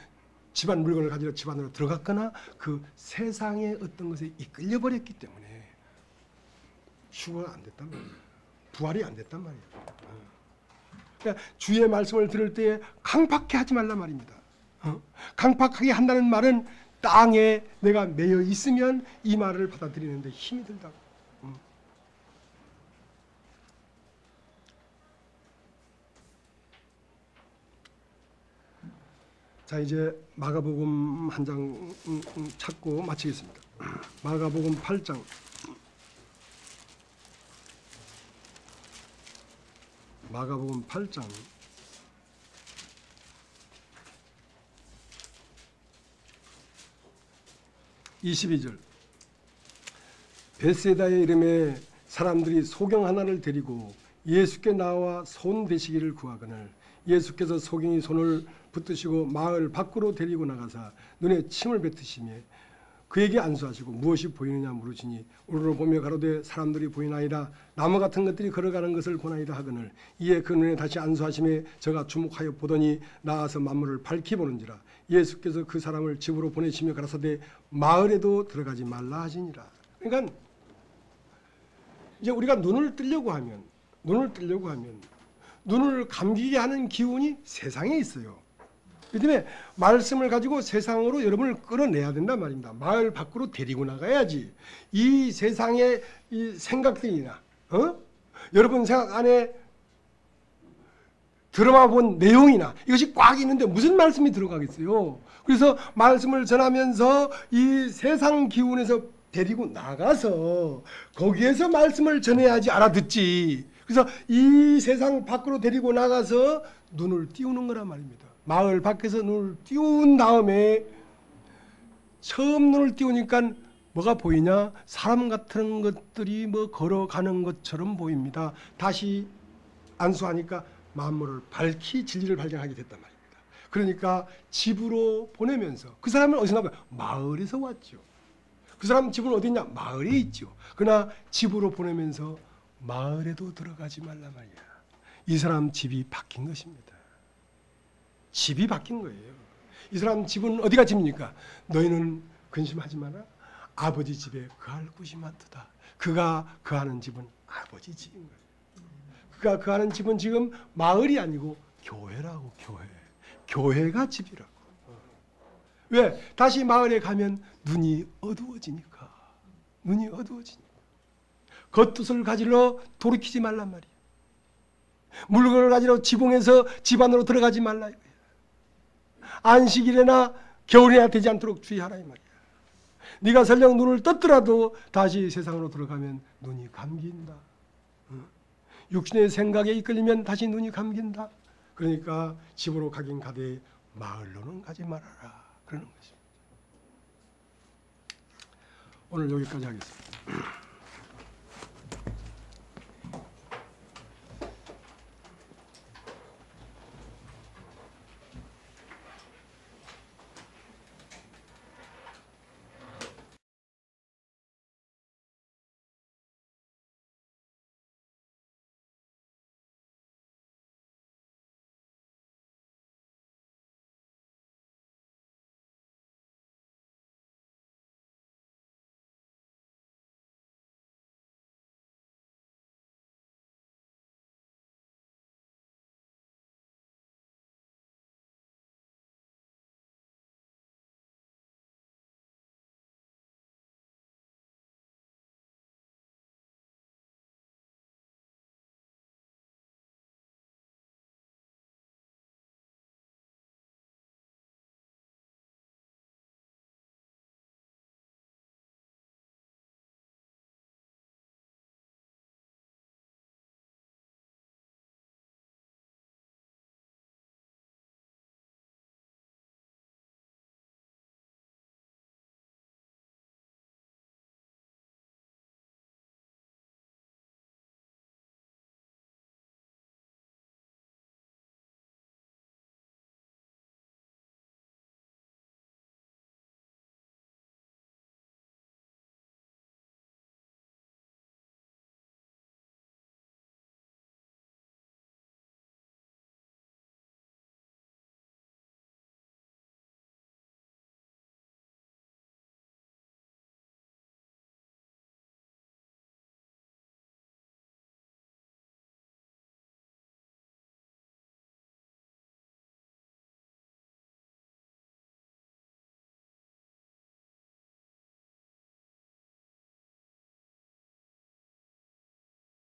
집안 물건을 가지고 집 안으로 들어갔거나 그 세상의 어떤 것에 이끌려 버렸기 때문에 휴거가 안 됐단 말이에요. 부활이 안 됐단 말이에요. 그러니까 주의 말씀을 들을 때에 강팍하게 하지 말란 말입니다. 강팍하게 한다는 말은 땅에 내가 매여 있으면 이 말을 받아들이는데 힘이 들다고. 자, 이제 마가복음 한 장 찾고 마치겠습니다. 마가복음 8장. 마가복음 8장 22절. 벳세다의 이름에 사람들이 소경 하나를 데리고 예수께 나와 손 대시기를 구하거늘 예수께서 소경이 손을 붙드시고 마을 밖으로 데리고 나가사 눈에 침을 뱉으시며 그에게 안수하시고 무엇이 보이느냐 물으시니 우르르 보며 가로되 사람들이 보이나이다. 나무 같은 것들이 걸어가는 것을 보나이다 하거늘 이에 그 눈에 다시 안수하심에 저가 주목하여 보더니 나아서 만물을 밝히 보는지라. 예수께서 그 사람을 집으로 보내시며 가라사대 마을에도 들어가지 말라 하시니라. 그러니까 이제 우리가 눈을 뜨려고 하면 눈을 감기게 하는 기운이 세상에 있어요. 그 때문에 말씀을 가지고 세상으로 여러분을 끌어내야 된단 말입니다. 마을 밖으로 데리고 나가야지. 이 세상의 이 생각들이나 여러분 생각 안에 드라마 본 내용이나 이것이 꽉 있는데 무슨 말씀이 들어가겠어요. 그래서 말씀을 전하면서 이 세상 기운에서 데리고 나가서 거기에서 말씀을 전해야지 알아듣지. 그래서 이 세상 밖으로 데리고 나가서 눈을 띄우는 거란 말입니다. 마을 밖에서 눈을 띄운 다음에 처음 눈을 띄우니까 뭐가 보이냐? 사람 같은 것들이 뭐 걸어가는 것처럼 보입니다. 다시 안수하니까 만물을 밝히 진리를 발견하게 됐단 말입니다. 그러니까 집으로 보내면서 그 사람은 어디서 나와요? 마을에서 왔죠. 그 사람 집은 어디 있냐? 마을에 있죠. 그러나 집으로 보내면서 마을에도 들어가지 말라 말이야. 이 사람 집이 바뀐 것입니다. 집이 바뀐 거예요. 이 사람 집은 어디가 집입니까? 너희는 근심하지 마라. 아버지 집에 거할 곳이 많도다. 그가 거하는 집은 아버지 집인 거예요. 그가 거하는 집은 지금 마을이 아니고 교회라고. 교회가 집이라고. 왜? 다시 마을에 가면 눈이 어두워지니까. 겉뜻을 가지러 돌이키지 말란 말이에요. 물건을 가지러 지붕에서 집 안으로 들어가지 말라 이거예요. 안식일에나 겨울이나 되지 않도록 주의하라 이 말이야. 네가 설령 눈을 떴더라도 다시 세상으로 들어가면 눈이 감긴다. 육신의 생각에 이끌리면 다시 눈이 감긴다. 그러니까 집으로 가긴 가되 마을로는 가지 말아라. 그러는 것입니다. 오늘 여기까지 하겠습니다.